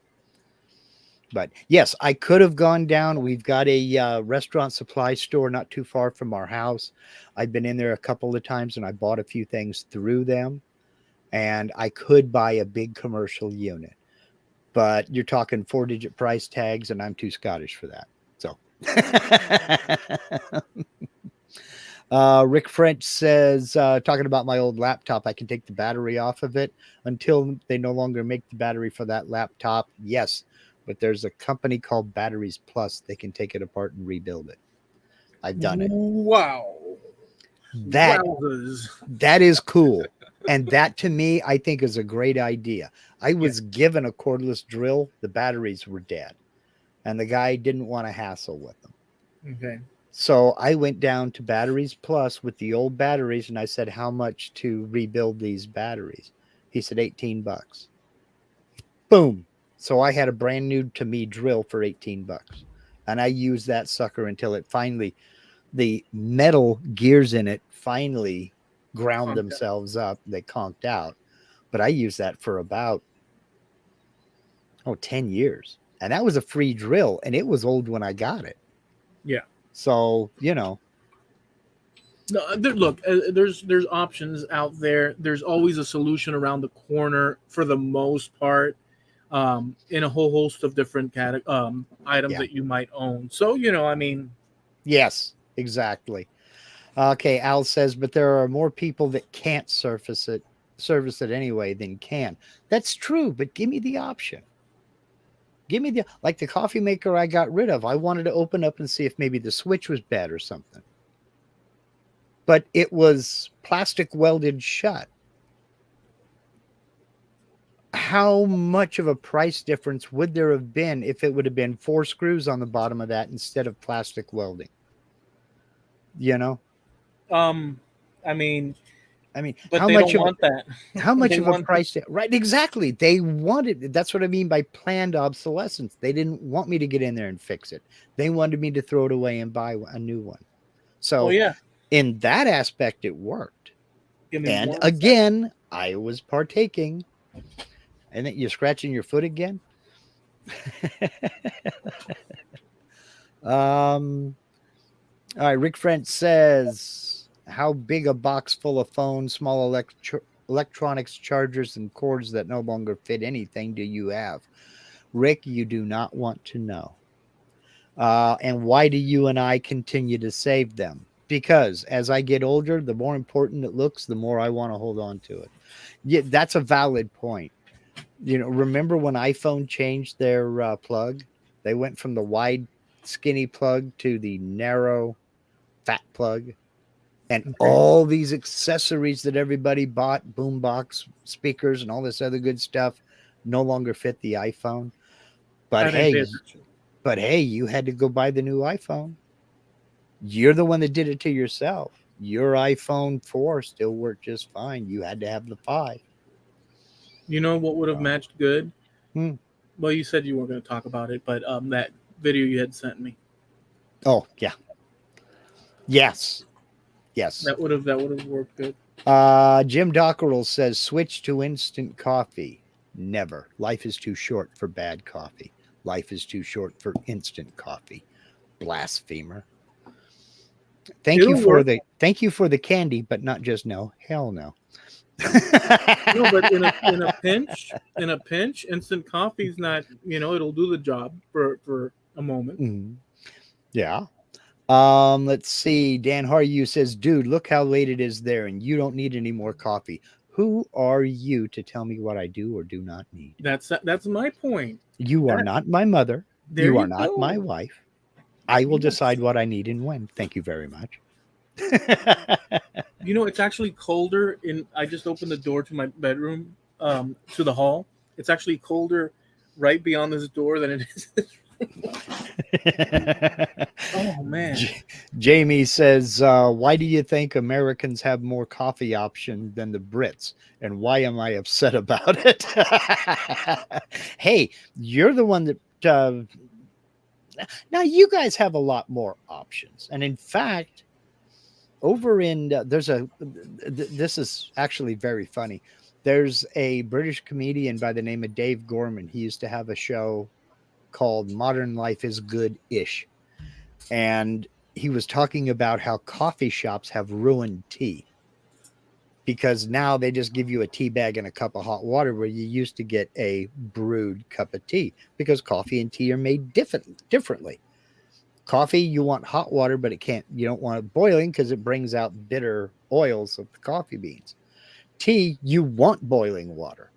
But yes, I could have gone down. We've got a restaurant supply store not too far from our house. I've been in there a couple of times and I bought a few things through them. And I could buy a big commercial unit, but you're talking 4-digit price tags, and I'm too Scottish for that. So, Rick French says, talking about my old laptop, I can take the battery off of it until they no longer make the battery for that laptop. Yes, but there's a company called Batteries Plus. They can take it apart and rebuild it. I've done it. Wow. That is cool. And that to me, I think is a great idea. I was given a cordless drill. The batteries were dead. And the guy didn't want to hassle with them. Okay. So I went down to Batteries Plus with the old batteries and I said, how much to rebuild these batteries? He said, $18. Boom. So I had a brand new to me drill for $18. And I used that sucker until it finally, the metal gears in it finally ground themselves up. They conked out. But I used that for about 10 years. And that was a free drill. And it was old when I got it. Yeah. So, you know. No, look, there's options out there. There's always a solution around the corner for the most part, in a whole host of different items that you might own. So, you know, I mean. Yes, exactly. Okay, Al says, but there are more people that can't service it anyway than can. That's true, but give me the option. Give me like the coffee maker I got rid of. I wanted to open up and see if maybe the switch was bad or something. But it was plastic welded shut. How much of a price difference would there have been if it would have been 4 screws on the bottom of that instead of plastic welding? You know? I mean, but how much want that? How much of a price? Right, exactly. They wanted. That's what I mean by planned obsolescence. They didn't want me to get in there and fix it. They wanted me to throw it away and buy a new one. So, in that aspect, it worked. And again, I was partaking. And then you're scratching your foot again. All right. Rick French says, how big a box full of phones, small electronics chargers, and cords that no longer fit anything do you have? Rick, you do not want to know. And why do you and I continue to save them? Because as I get older, the more important it looks, the more I want to hold on to it. Yeah, that's a valid point. You know, remember when iPhone changed their plug? They went from the wide, skinny plug to the narrow, fat plug. And all these accessories that everybody bought, boombox speakers and all this other good stuff, no longer fit the iPhone. But hey, you had to go buy the new iPhone. You're the one that did it to yourself. Your iPhone 4 still worked just fine. You had to have the 5. You know what would have matched good? Hmm. Well, you said you weren't going to talk about it, but that video you had sent me, Oh, yeah. Yes. Yes. that would have worked good. Jim Dockerel says switch to instant coffee. Never. Life is too short for bad coffee. Life is too short for instant coffee. Blasphemer. Thank you It'll for work. the candy, but not just no. Hell no. No, but in a pinch, instant coffee's not. It'll do the job for a moment. Mhm. Yeah. Let's see. Dan Haryu says, dude, look how late it is there, and you don't need any more coffee. Who are you to tell me what I do or do not need? That's my point. You are not my mother. There You you are not my go. wife. I will Yes. decide what I need and when. Thank you very much. It's actually colder I just opened the door to my bedroom, to the hall. It's actually colder right beyond this door than it is. Oh man. Jamie says, why do you think Americans have more coffee option than the Brits? And why am I upset about it? Hey, you're the one that now you guys have a lot more options. And in fact, over in this is actually very funny. There's a British comedian by the name of Dave Gorman. He used to have a show called Modern Life is Good-ish. And he was talking about how coffee shops have ruined tea. Because now they just give you a tea bag and a cup of hot water where you used to get a brewed cup of tea, because coffee and tea are made differently. Coffee, you want hot water, but you don't want it boiling because it brings out bitter oils of the coffee beans. Tea, you want boiling water.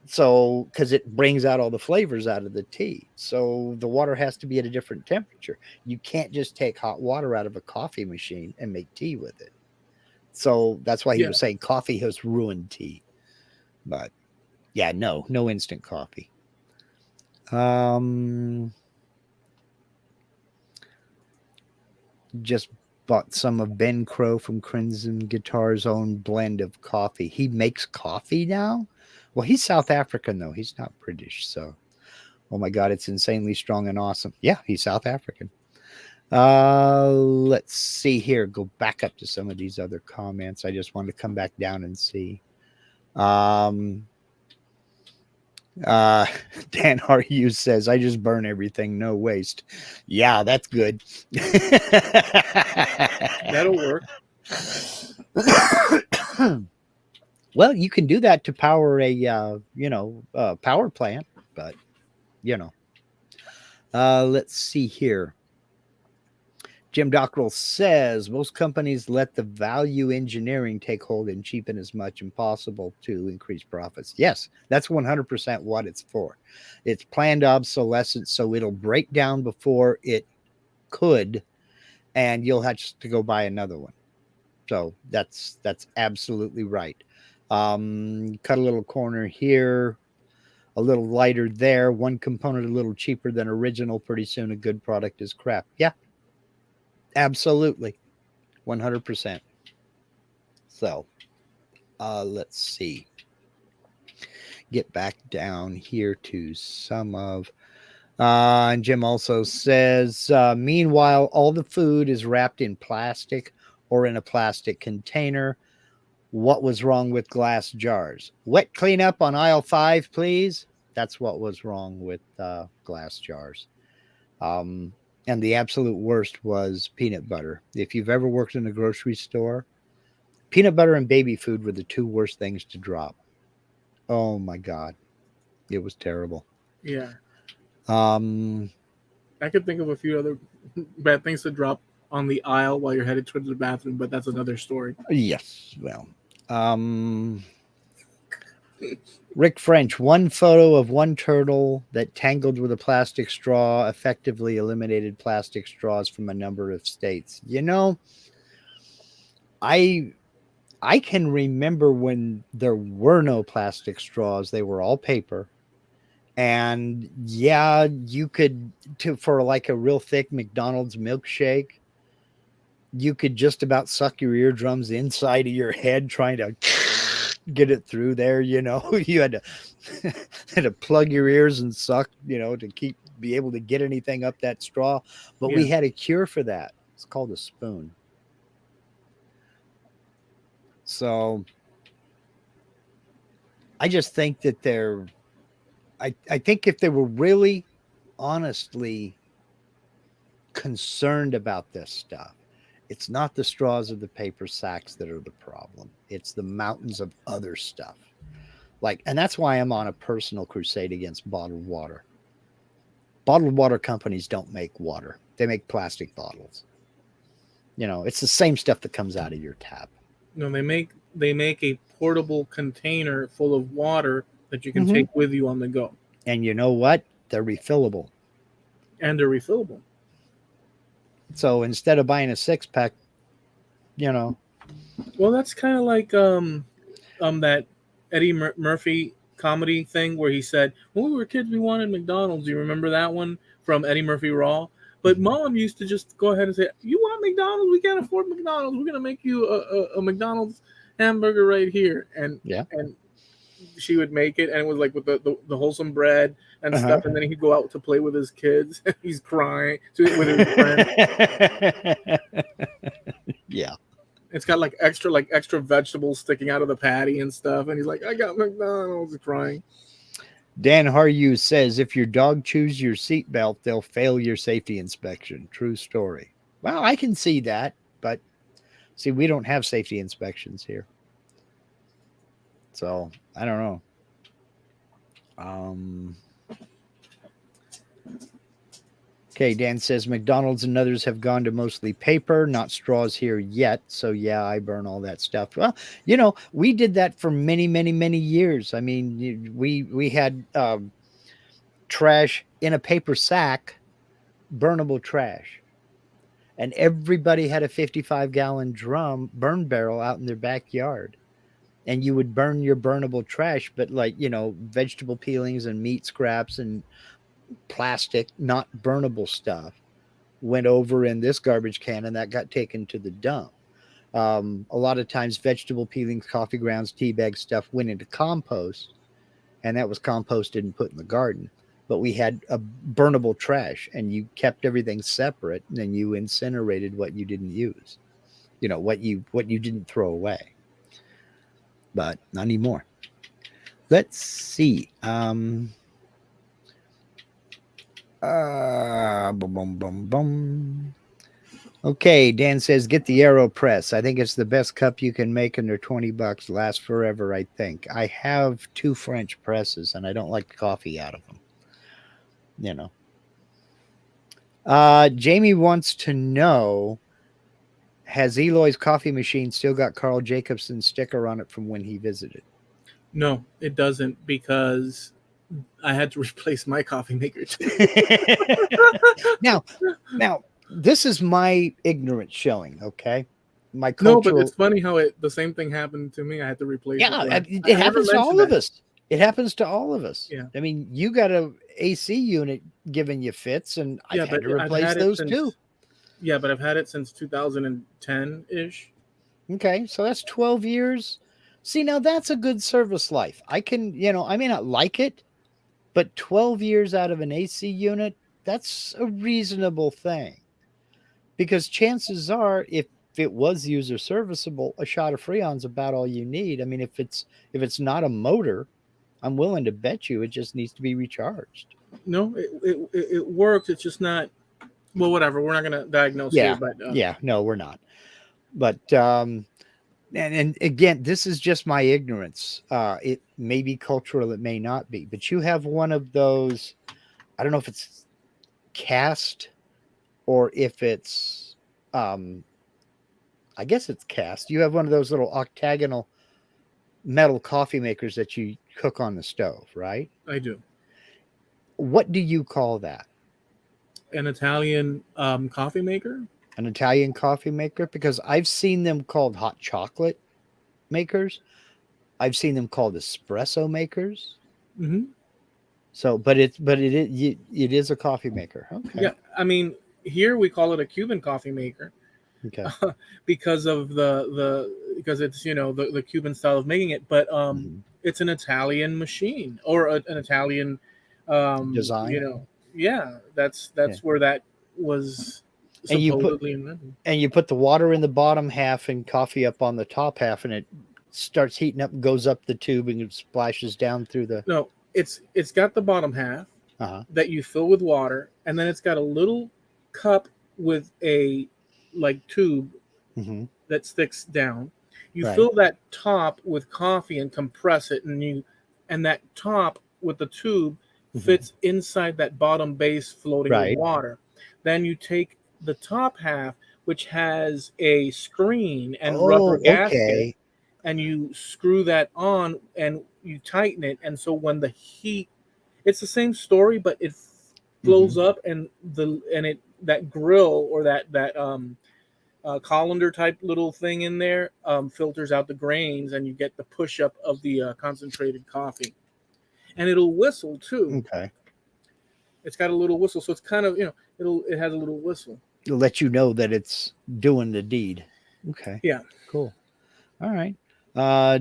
So, because it brings out all the flavors out of the tea. So the water has to be at a different temperature. You can't just take hot water out of a coffee machine and make tea with it. So that's why he was saying coffee has ruined tea. But yeah, no instant coffee. Just bought some of Ben Crow from Crimson Guitar's own blend of coffee. He makes coffee now? Well, he's South African, though. He's not British, so... Oh, my God, it's insanely strong and awesome. Yeah, he's South African. Let's see here. Go back up to some of these other comments. I just wanted to come back down and see. Dan Hughes says, I just burn everything, no waste. Yeah, that's good. That'll work. Well, you can do that to power a power plant, but let's see here. Jim Dockrell says most companies let the value engineering take hold and cheapen as much as possible to increase profits. Yes, that's 100% what it's for. It's planned obsolescence, so it'll break down before it could, and you'll have to go buy another one. So that's absolutely right. Cut a little corner here, a little lighter there, one component a little cheaper than original. Pretty soon a good product is crap. Yeah. Absolutely. 100%. So, let's see. Get back down here to some of... and Jim also says, meanwhile, all the food is wrapped in plastic or in a plastic container. What was wrong with glass jars? Wet cleanup on aisle 5, please. That's what was wrong with glass jars. And the absolute worst was peanut butter. If you've ever worked in a grocery store, peanut butter and baby food were the two worst things to drop. Oh my God. It was terrible. Yeah. I could think of a few other bad things to drop on the aisle while you're headed towards the bathroom, but that's another story. Yes. Well, Rick French, one photo of one turtle that tangled with a plastic straw effectively eliminated plastic straws from a number of states. I can remember when there were no plastic straws. They were all paper. And yeah, you could, for like a real thick McDonald's milkshake, you could just about suck your eardrums inside of your head trying to get it through there. You had to had to plug your ears and suck, to be able to get anything up that straw. But we Yeah. had a cure for that. It's called a spoon. So I just think that I think if they were really honestly concerned about this stuff, it's not the straws or the paper sacks that are the problem. It's the mountains of other stuff. And that's why I'm on a personal crusade against bottled water. Bottled water companies don't make water. They make plastic bottles. It's the same stuff that comes out of your tap. No, they make a portable container full of water that you can take with you on the go. And you know what? They're refillable. And they're refillable. So instead of buying a 6-pack, Well, that's kind of like that Eddie Murphy comedy thing where he said, when we were kids, we wanted McDonald's. You remember that one from Eddie Murphy Raw? But Mom used to just go ahead and say, you want McDonald's? We can't afford McDonald's. We're going to make you a McDonald's hamburger right here. And she would make it, and it was like with the wholesome bread and stuff. And then he'd go out to play with his kids. He's crying with his friends. Yeah. It's got like extra vegetables sticking out of the patty and stuff. And he's like, I got McDonald's, crying. Dan Haryu says, if your dog chews your seatbelt, they'll fail your safety inspection. True story. Well, I can see that, but see, we don't have safety inspections here. So I don't know. Okay, Dan says McDonald's and others have gone to mostly paper, not straws here yet. So yeah, I burn all that stuff. Well, we did that for many, many, many years. I mean, we had trash in a paper sack, burnable trash. And everybody had a 55-gallon burn barrel out in their backyard. And you would burn your burnable trash, but vegetable peelings and meat scraps and plastic, not burnable stuff, went over in this garbage can, and that got taken to the dump. A lot of times vegetable peelings, coffee grounds, tea bag stuff went into compost, and that was composted and put in the garden. But we had a burnable trash, and you kept everything separate, and then you incinerated what you didn't use, what you didn't throw away. But not anymore. Let's see. Okay, Dan says, get the AeroPress. I think it's the best cup you can make, and they're $20. Last forever, I think. I have 2 French presses, and I don't like coffee out of them. Jamie wants to know, has Eloy's coffee machine still got Carl Jacobson's sticker on it from when he visited? No, it doesn't, because I had to replace my coffee maker too. Now, this is my ignorance showing, okay? My cultural... No, but it's funny how the same thing happened to me. I had to replace it. Yeah, it happens to all of us. It happens to all of us. Yeah. I mean, you got a AC unit giving you fits, and I've had to replace those too. Yeah, but I've had it since 2010-ish. Okay, so that's 12 years. See, now that's a good service life. I may not like it, but 12 years out of an AC unit, that's a reasonable thing. Because chances are, if it was user serviceable, a shot of Freon's about all you need. I mean, if it's not a motor, I'm willing to bet you it just needs to be recharged. No, it works. It's just not. Well, whatever. We're not going to diagnose here, but no, we're not. But and again, this is just my ignorance. It may be cultural, it may not be. But you have one of those. I don't know if it's cast or if it's. I guess it's cast. You have one of those little octagonal metal coffee makers that you cook on the stove, right? I do. What do you call that? An Italian coffee maker? An Italian coffee maker? Because I've seen them called hot chocolate makers. I've seen them called espresso makers. Mm-hmm. So, but it is a coffee maker. Okay. Yeah, I mean, here we call it a Cuban coffee maker. Okay. because of because it's the Cuban style of making it, but Mhm. it's an Italian machine or an Italian Design. yeah, that's Yeah. where that was And supposedly invented. you put the water in the bottom half and coffee up on the top half, and it starts heating up, goes up the tube, and it splashes down through the. No, it's got the bottom half Uh-huh. that you fill with water, and then it's got a little cup with a like tube Mm-hmm. that sticks down. You Right. fill that top with coffee and compress it, and that top with the tube Mm-hmm. fits inside that bottom base floating with Right. water. Then you take the top half, which has a screen and rubber Oh, gasket, okay. and you screw that on and you tighten it. And so when the heat, it's the same story, but it Mm-hmm. flows up, and that grill or that colander type little thing in there filters out the grains, and you get the push up of the concentrated coffee, and it'll whistle too. Okay. It's got a little whistle, so it's kind of it has a little whistle. It'll let you know that it's doing the deed. Okay. Yeah. Cool. All right.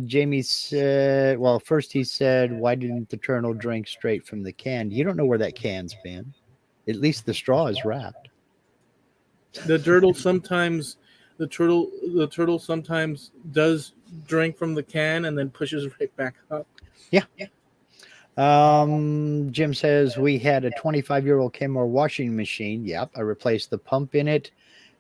Jamie said, well, first he said, why didn't the turtle drink straight from the can? You don't know where that can's been. At least the straw is wrapped. The turtle sometimes does drink from the can and then pushes right back up. Yeah. Jim says, we had a 25-year-old Kenmore washing machine. Yep. I replaced the pump in it,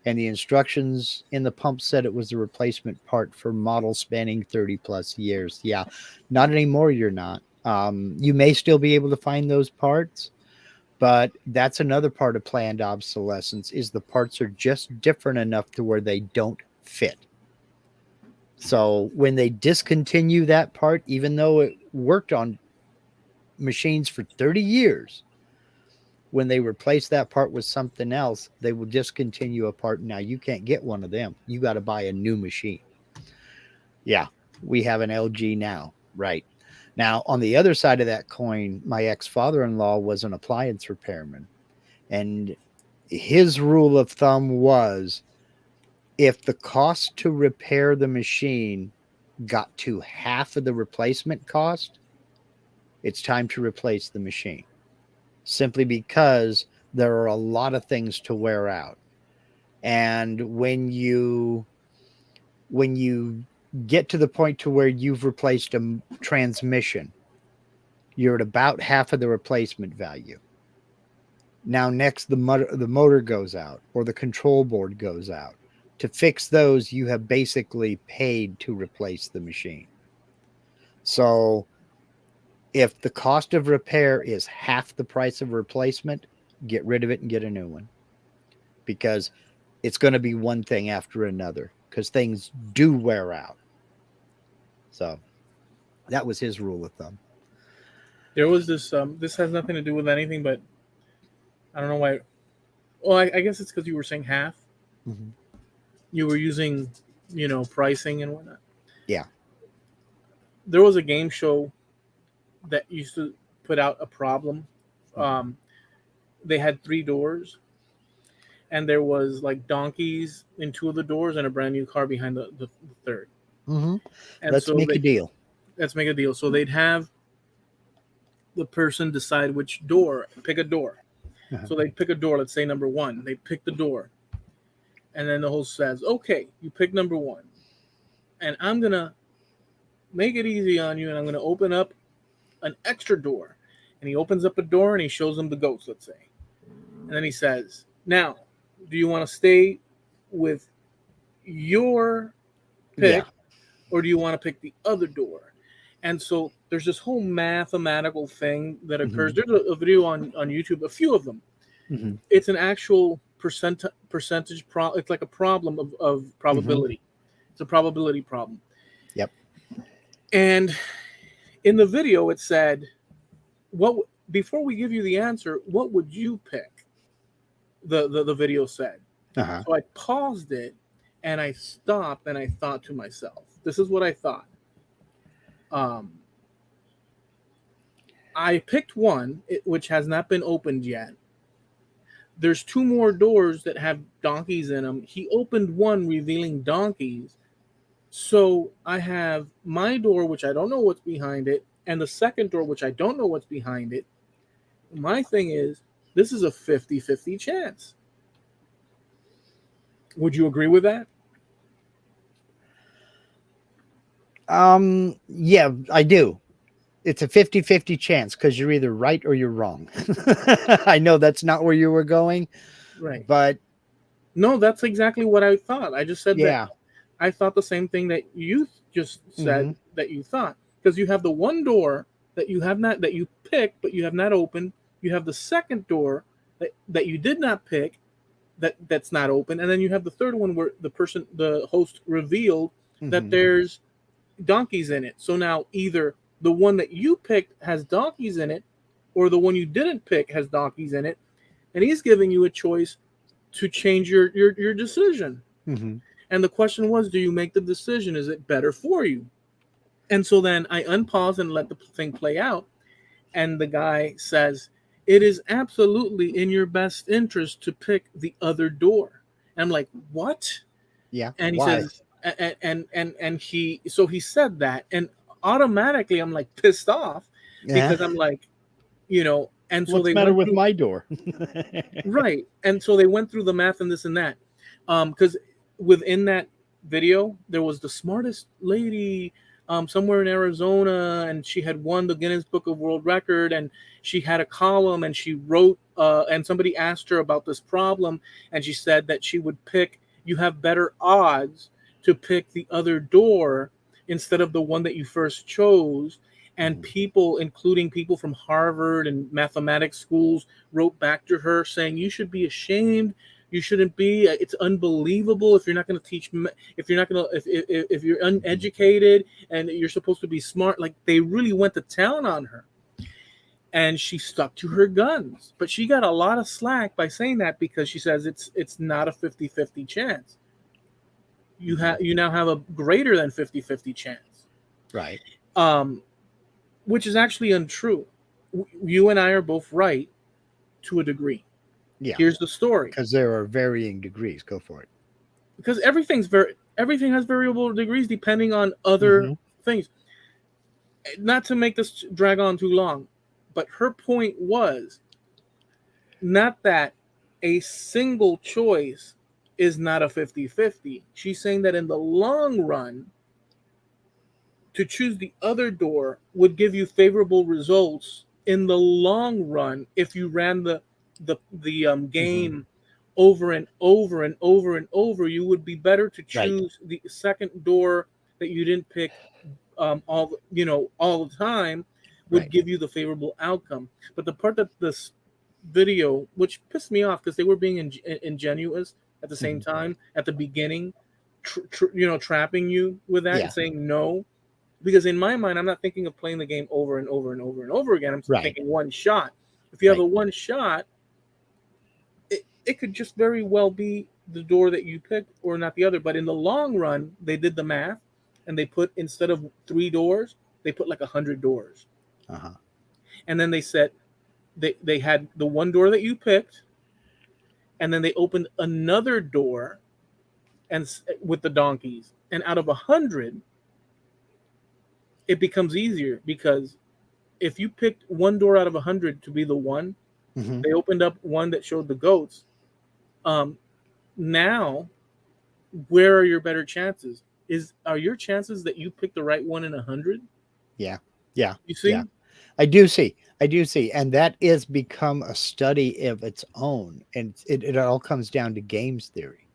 and the instructions in the pump said it was the replacement part for model spanning 30 plus years. Yeah. Not anymore. You're not. You may still be able to find those parts, but that's another part of planned obsolescence is the parts are just different enough to where they don't fit. So when they discontinue that part, even though it worked on machines for 30 years, when they replace that part with something else, they will discontinue a part. Now you can't get one of them. You got to buy a new machine. Yeah, we have an LG now. Right. Now, on the other side of that coin, my ex-father-in-law was an appliance repairman. And his rule of thumb was if the cost to repair the machine got to half of the replacement cost, it's time to replace the machine. Simply because there are a lot of things to wear out. And when you get to the point to where you've replaced a transmission, you're at about half of the replacement value. Now, next, the motor goes out or the control board goes out. To fix those, you have basically paid to replace the machine. So if the cost of repair is half the price of replacement, get rid of it and get a new one, because it's going to be one thing after another, because things do wear out. So that was his rule of thumb. There was this. This has nothing to do with anything, but I don't know why. Well, I guess it's because you were saying half. Mm-hmm. You were using, pricing and whatnot. Yeah. There was a game show that used to put out a problem. They had 3 doors, and there was like donkeys in 2 of the doors and a brand new car behind the third. Mm-hmm. And Let's make a deal. Let's make a deal. So they'd have the person decide which door, pick a door. Uh-huh. So they'd pick a door, let's say number 1. They'd pick the door. And then the host says, okay, you pick number 1. And I'm going to make it easy on you, and I'm going to open up an extra door. And he opens up a door, and he shows them the ghost, let's say. And then he says, now, do you want to stay with your pick, or do you want to pick the other door? And so there's this whole mathematical thing that occurs. Mm-hmm. There's a video on YouTube, a few of them. Mm-hmm. It's an actual percentage it's like a problem of probability. Mm-hmm. It's a probability problem. Yep. And in the video, it said, before we give you the answer, what would you pick? The video said. Uh-huh. So I paused it, and I stopped, and I thought to myself, this is what I thought. I picked one which has not been opened yet. There's two more doors that have donkeys in them. He opened one revealing donkeys. So I have my door, which I don't know what's behind it, and the second door, which I don't know what's behind it. My thing is, this is a 50-50 chance. Would you agree with that? Yeah, I do. It's a 50-50 chance because you're either right or you're wrong. I know that's not where you were going, Right. but No, that's exactly what I thought. I just said that yeah. I thought the same thing that you just said that you thought. Because you have the one door that you have not, that you picked, but you have not opened. You have the second door that you did not pick, that's not open. And then you have the third one where the host revealed that there's donkeys in it. So now either the one that you picked has donkeys in it, or the one you didn't pick has donkeys in it. And he's giving you a choice to change your decision. And the question was, do you make the decision? Is it better for you? And so then I unpause and let the thing play out. And the guy says, it is absolutely in your best interest to pick the other door. And I'm like, what? Yeah. And he Why? says, and he said that. And automatically I'm like pissed off because I'm like, and so What's they the matter went with through, my door? right. And so they went through the math and this and that. Because within that video, there was the smartest lady somewhere in Arizona, and she had won the Guinness Book of World Record, and she had a column, and she wrote, and somebody asked her about this problem, and she said that she would pick, you have better odds to pick the other door instead of the one that you first chose. And people, including people from Harvard and mathematics schools, wrote back to her saying, you should be ashamed. You shouldn't be. It's unbelievable if you're not going to teach. If you're not going to, if you're uneducated and you're supposed to be smart, like they really went to town on her. And she stuck to her guns. But she got a lot of slack by saying that because she says it's not a 50-50 chance. You now have a greater than 50-50 chance. Right. Which is actually untrue. You and I are both right to a degree. Yeah. Here's the story. Because there are varying degrees. Go for it. Because everything has variable degrees depending on other things. Not to make this drag on too long, but her point was not that a single choice is not a 50-50. She's saying that in the long run, to choose the other door would give you favorable results in the long run if you ran the game over and over and over and over. You would be better to choose the second door that you didn't pick all the time would give you the favorable outcome. But the part that this video, which pissed me off because they were being ingenuous at the same time at the beginning, trapping you with that and saying no. Because in my mind, I'm not thinking of playing the game over and over and over and over again. I'm thinking one shot. If you have a one shot, it could just very well be the door that you picked or not the other. But in the long run, they did the math and they put, instead of 3 doors, they put like 100 doors. And then they said they had the one door that you picked, and then they opened another door and with the donkeys. And out of 100, it becomes easier because if you picked one door out of 100 to be the one, they opened up one that showed the goats. Now, where are your better chances? Are your chances that you pick the right one in 100? Yeah. You see? Yeah. I do see. And that is become a study of its own. And it all comes down to games theory.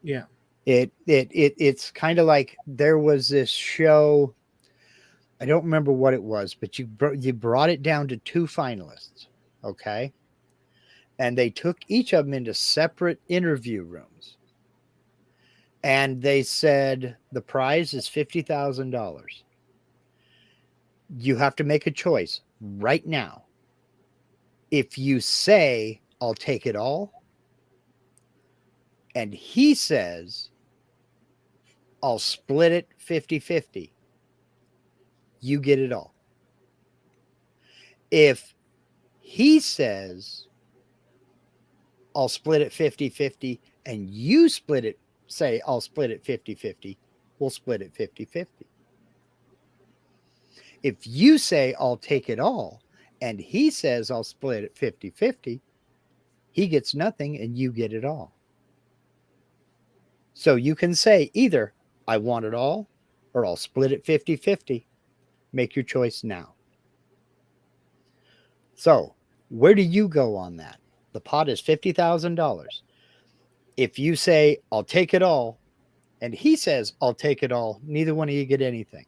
Yeah. It's kind of like there was this show. I don't remember what it was, but you brought it down to 2 finalists. Okay. And they took each of them into separate interview rooms. And they said the prize is $50,000. You have to make a choice right now. If you say, I'll take it all, and he says, I'll split it 50-50, you get it all. If he says, I'll split it 50-50, and you say I'll split it 50-50, we'll split it 50-50. If you say I'll take it all, and he says I'll split it 50-50, he gets nothing and you get it all. So you can say either I want it all or I'll split it 50-50. Make your choice now. So where do you go on that? The pot is $50,000. If you say I'll take it all and he says I'll take it all, neither one of you get anything.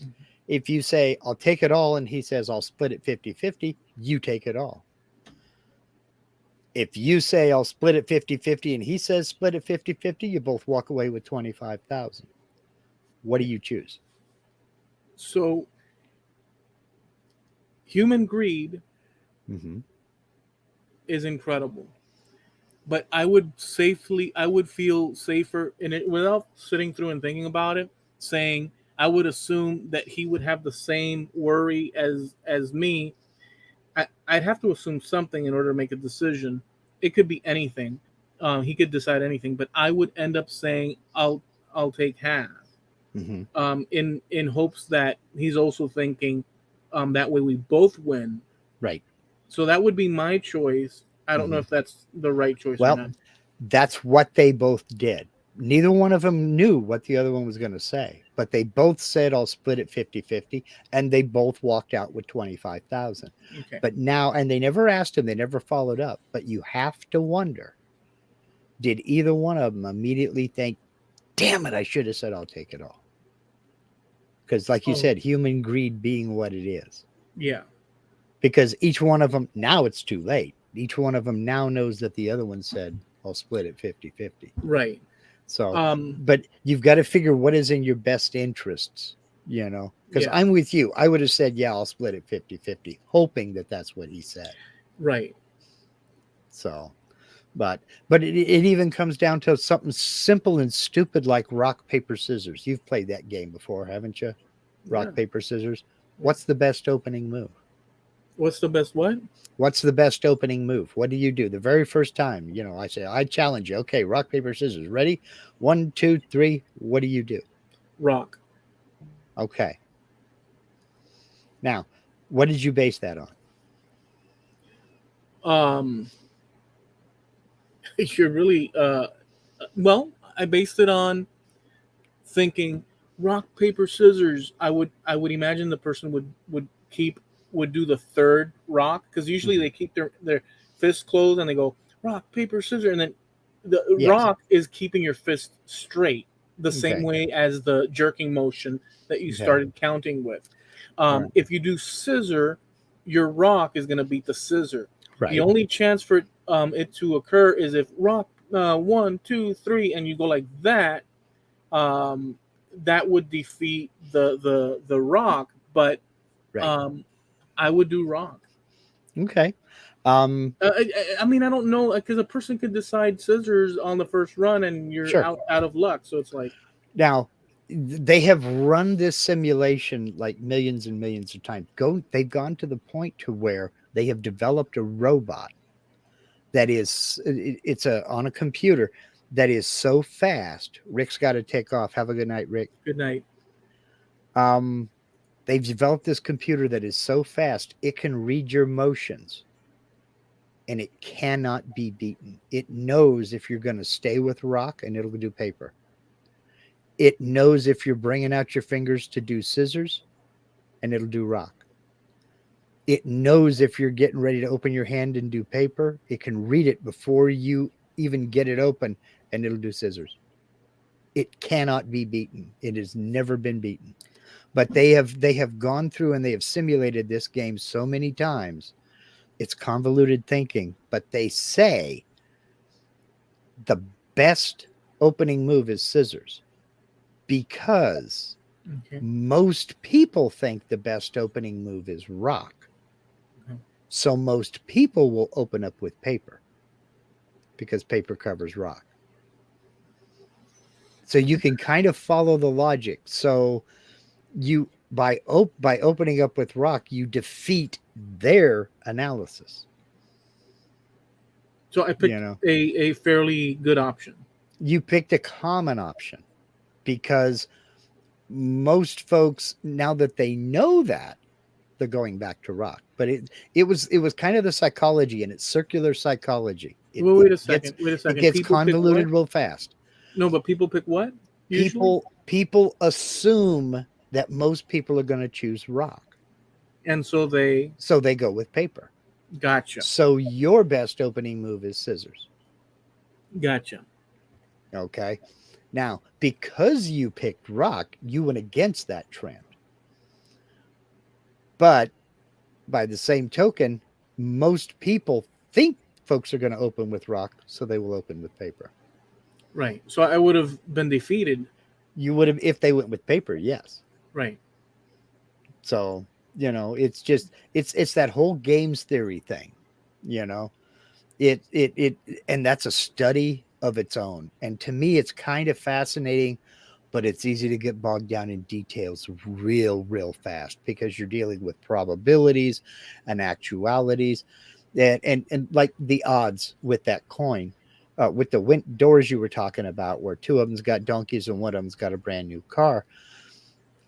Mm-hmm. If you say I'll take it all and he says I'll split it 50-50, you take it all. If you say I'll split it 50-50 and he says split it 50-50, you both walk away with $25,000. What do you choose? So human greed is incredible. But I would feel safer in it without sitting through and thinking about it, saying I would assume that he would have the same worry as me. I'd have to assume something in order to make a decision. It could be anything. He could decide anything, but I would end up saying I'll take half. In hopes that he's also thinking that way we both win. Right. So that would be my choice. I don't know if that's the right choice or not. That's what they both did. Neither one of them knew what the other one was going to say, but they both said I'll split it 50-50, and they both walked out with $25,000. Okay. But now, and they never asked him, they never followed up, but you have to wonder, did either one of them immediately think, damn it, I should have said I'll take it all? Because like you said, human greed being what it is. Yeah. Because each one of them, now it's too late. Each one of them now knows that the other one said, I'll split it 50-50. Right. So, but you've got to figure what is in your best interests, you know, because I'm with you. I would have said, yeah, I'll split it 50-50, hoping that that's what he said. Right. So, but it even comes down to something simple and stupid like rock, paper, scissors. You've played that game before, haven't you? Rock, paper, scissors. What's the best opening move? What's the best what? What's the best opening move? What do you do the very first time? You know, I say, I challenge you. Okay, rock, paper, scissors. Ready? 1, 2, 3. What do you do? Rock. Okay. Now, what did you base that on? You're really well, I based it on thinking rock, paper, scissors. I would imagine the person would do the third rock, because usually they keep their fists closed and they go rock, paper, scissors, and then the rock is keeping your fist straight, the same way as the jerking motion that you started counting with. If you do scissor, your rock is going to beat the scissor. Right. The only chance for it to occur is if rock 1, 2, 3, and you go like that. That would defeat the rock, but I would do rock. Okay. I mean, I don't know, because a person could decide scissors on the first run, and you're out of luck. So it's like, now they have run this simulation like millions and millions of times. They've gone to the point to where they have developed a robot that is on a computer that is so fast. Rick's got to take off. Have a good night, Rick. Good night. They've developed this computer that is so fast, it can read your motions and it cannot be beaten. It knows if you're going to stay with rock, and it'll do paper. It knows if you're bringing out your fingers to do scissors, and it'll do rock. It knows if you're getting ready to open your hand and do paper. It can read it before you even get it open, and it'll do scissors. It cannot be beaten. It has never been beaten. But they have gone through and they have simulated this game so many times. It's convoluted thinking, but they say the best opening move is scissors, because most people think the best opening move is rock. So most people will open up with paper, because paper covers rock. So you can kind of follow the logic. So you by opening up with rock, you defeat their analysis. So I picked a fairly good option. You picked a common option because most folks, now that they know that, they're going back to rock. But it was kind of the psychology, and it's circular psychology. Well, wait a second. It gets convoluted real fast. No, but people pick what? Usually? People assume that most people are going to choose rock, and so they go with paper. Gotcha. So your best opening move is scissors. Gotcha. Okay. Now, because you picked rock, you went against that trend. But by the same token, most people think folks are going to open with rock, so they will open with paper. Right. So I would have been defeated. You would have if they went with paper, yes. Right. So, it's just it's that whole games theory thing. It and that's a study of its own. And to me, it's kind of fascinating, but it's easy to get bogged down in details real fast because you're dealing with probabilities and actualities and like the odds with that coin, with the doors you were talking about, where two of them's got donkeys and one of them's got a brand new car.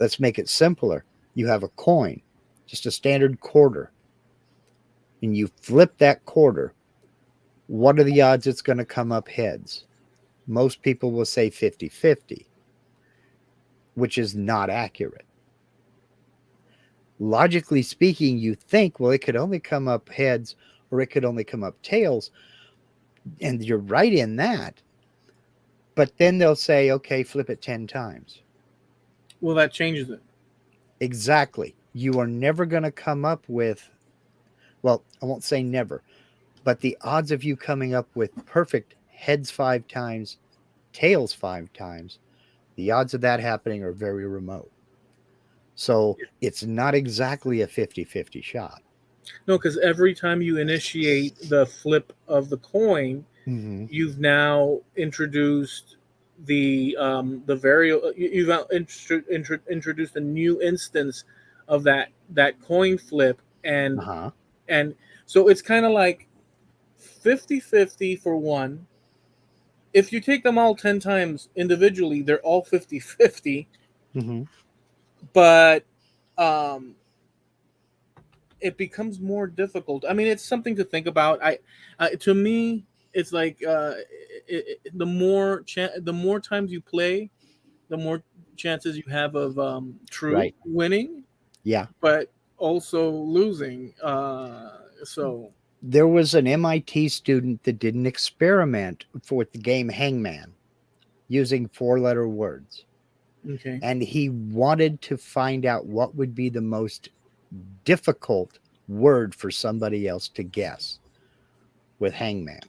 Let's make it simpler. You have a coin, just a standard quarter, and you flip that quarter. What are the odds it's going to come up heads? Most people will say 50-50, which is not accurate. Logically speaking, you think, well, it could only come up heads or it could only come up tails. And you're right in that. But then they'll say, okay, flip it 10 times. Well, that changes it. Exactly. You are never going to come up with, well, I won't say never, but the odds of you coming up with perfect heads 5 times, tails 5 times, the odds of that happening are very remote. So it's not exactly a 50-50 shot. No, because every time you initiate the flip of the coin, you've now introduced the variable. You've introduced a new instance of that coin flip, and so it's kind of like 50-50 for one. If you take them all 10 times individually, they're all 50-50. But it becomes more difficult. I mean, it's something to think about. To me, it's like the more times you play, the more chances you have of winning. Yeah, but also losing. So there was an MIT student that did an experiment with the game Hangman using 4-letter words. Okay. And he wanted to find out what would be the most difficult word for somebody else to guess with Hangman.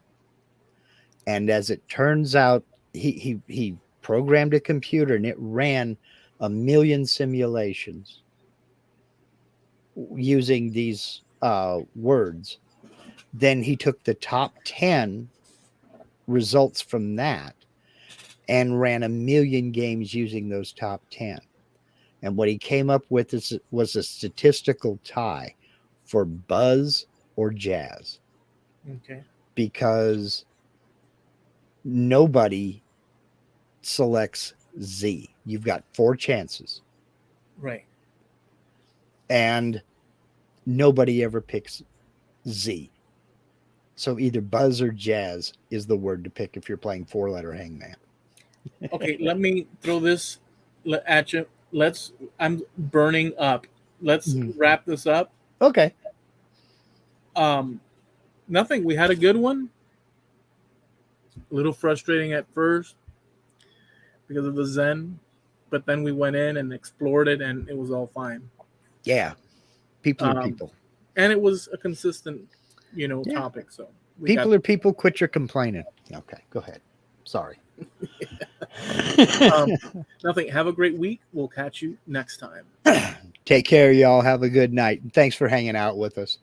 And as it turns out, he programmed a computer and it ran 1 million simulations using these words. Then he took the top 10 results from that and ran 1 million games using those top 10. And what he came up with was a statistical tie for buzz or jazz. Okay. Because nobody selects Z. You've got 4 chances. Right. And nobody ever picks Z. So either buzz or jazz is the word to pick if you're playing 4-letter Hangman. Okay, let me throw this at you. I'm burning up. Let's wrap this up. Okay. Nothing. We had a good one. A little frustrating at first because of the Zen, but then we went in and explored it, and it was all fine. Yeah, people are people, and it was a consistent, topic. So people are people. Quit your complaining. Okay, go ahead. Sorry. Nothing. Have a great week. We'll catch you next time. Take care, y'all. Have a good night. Thanks for hanging out with us.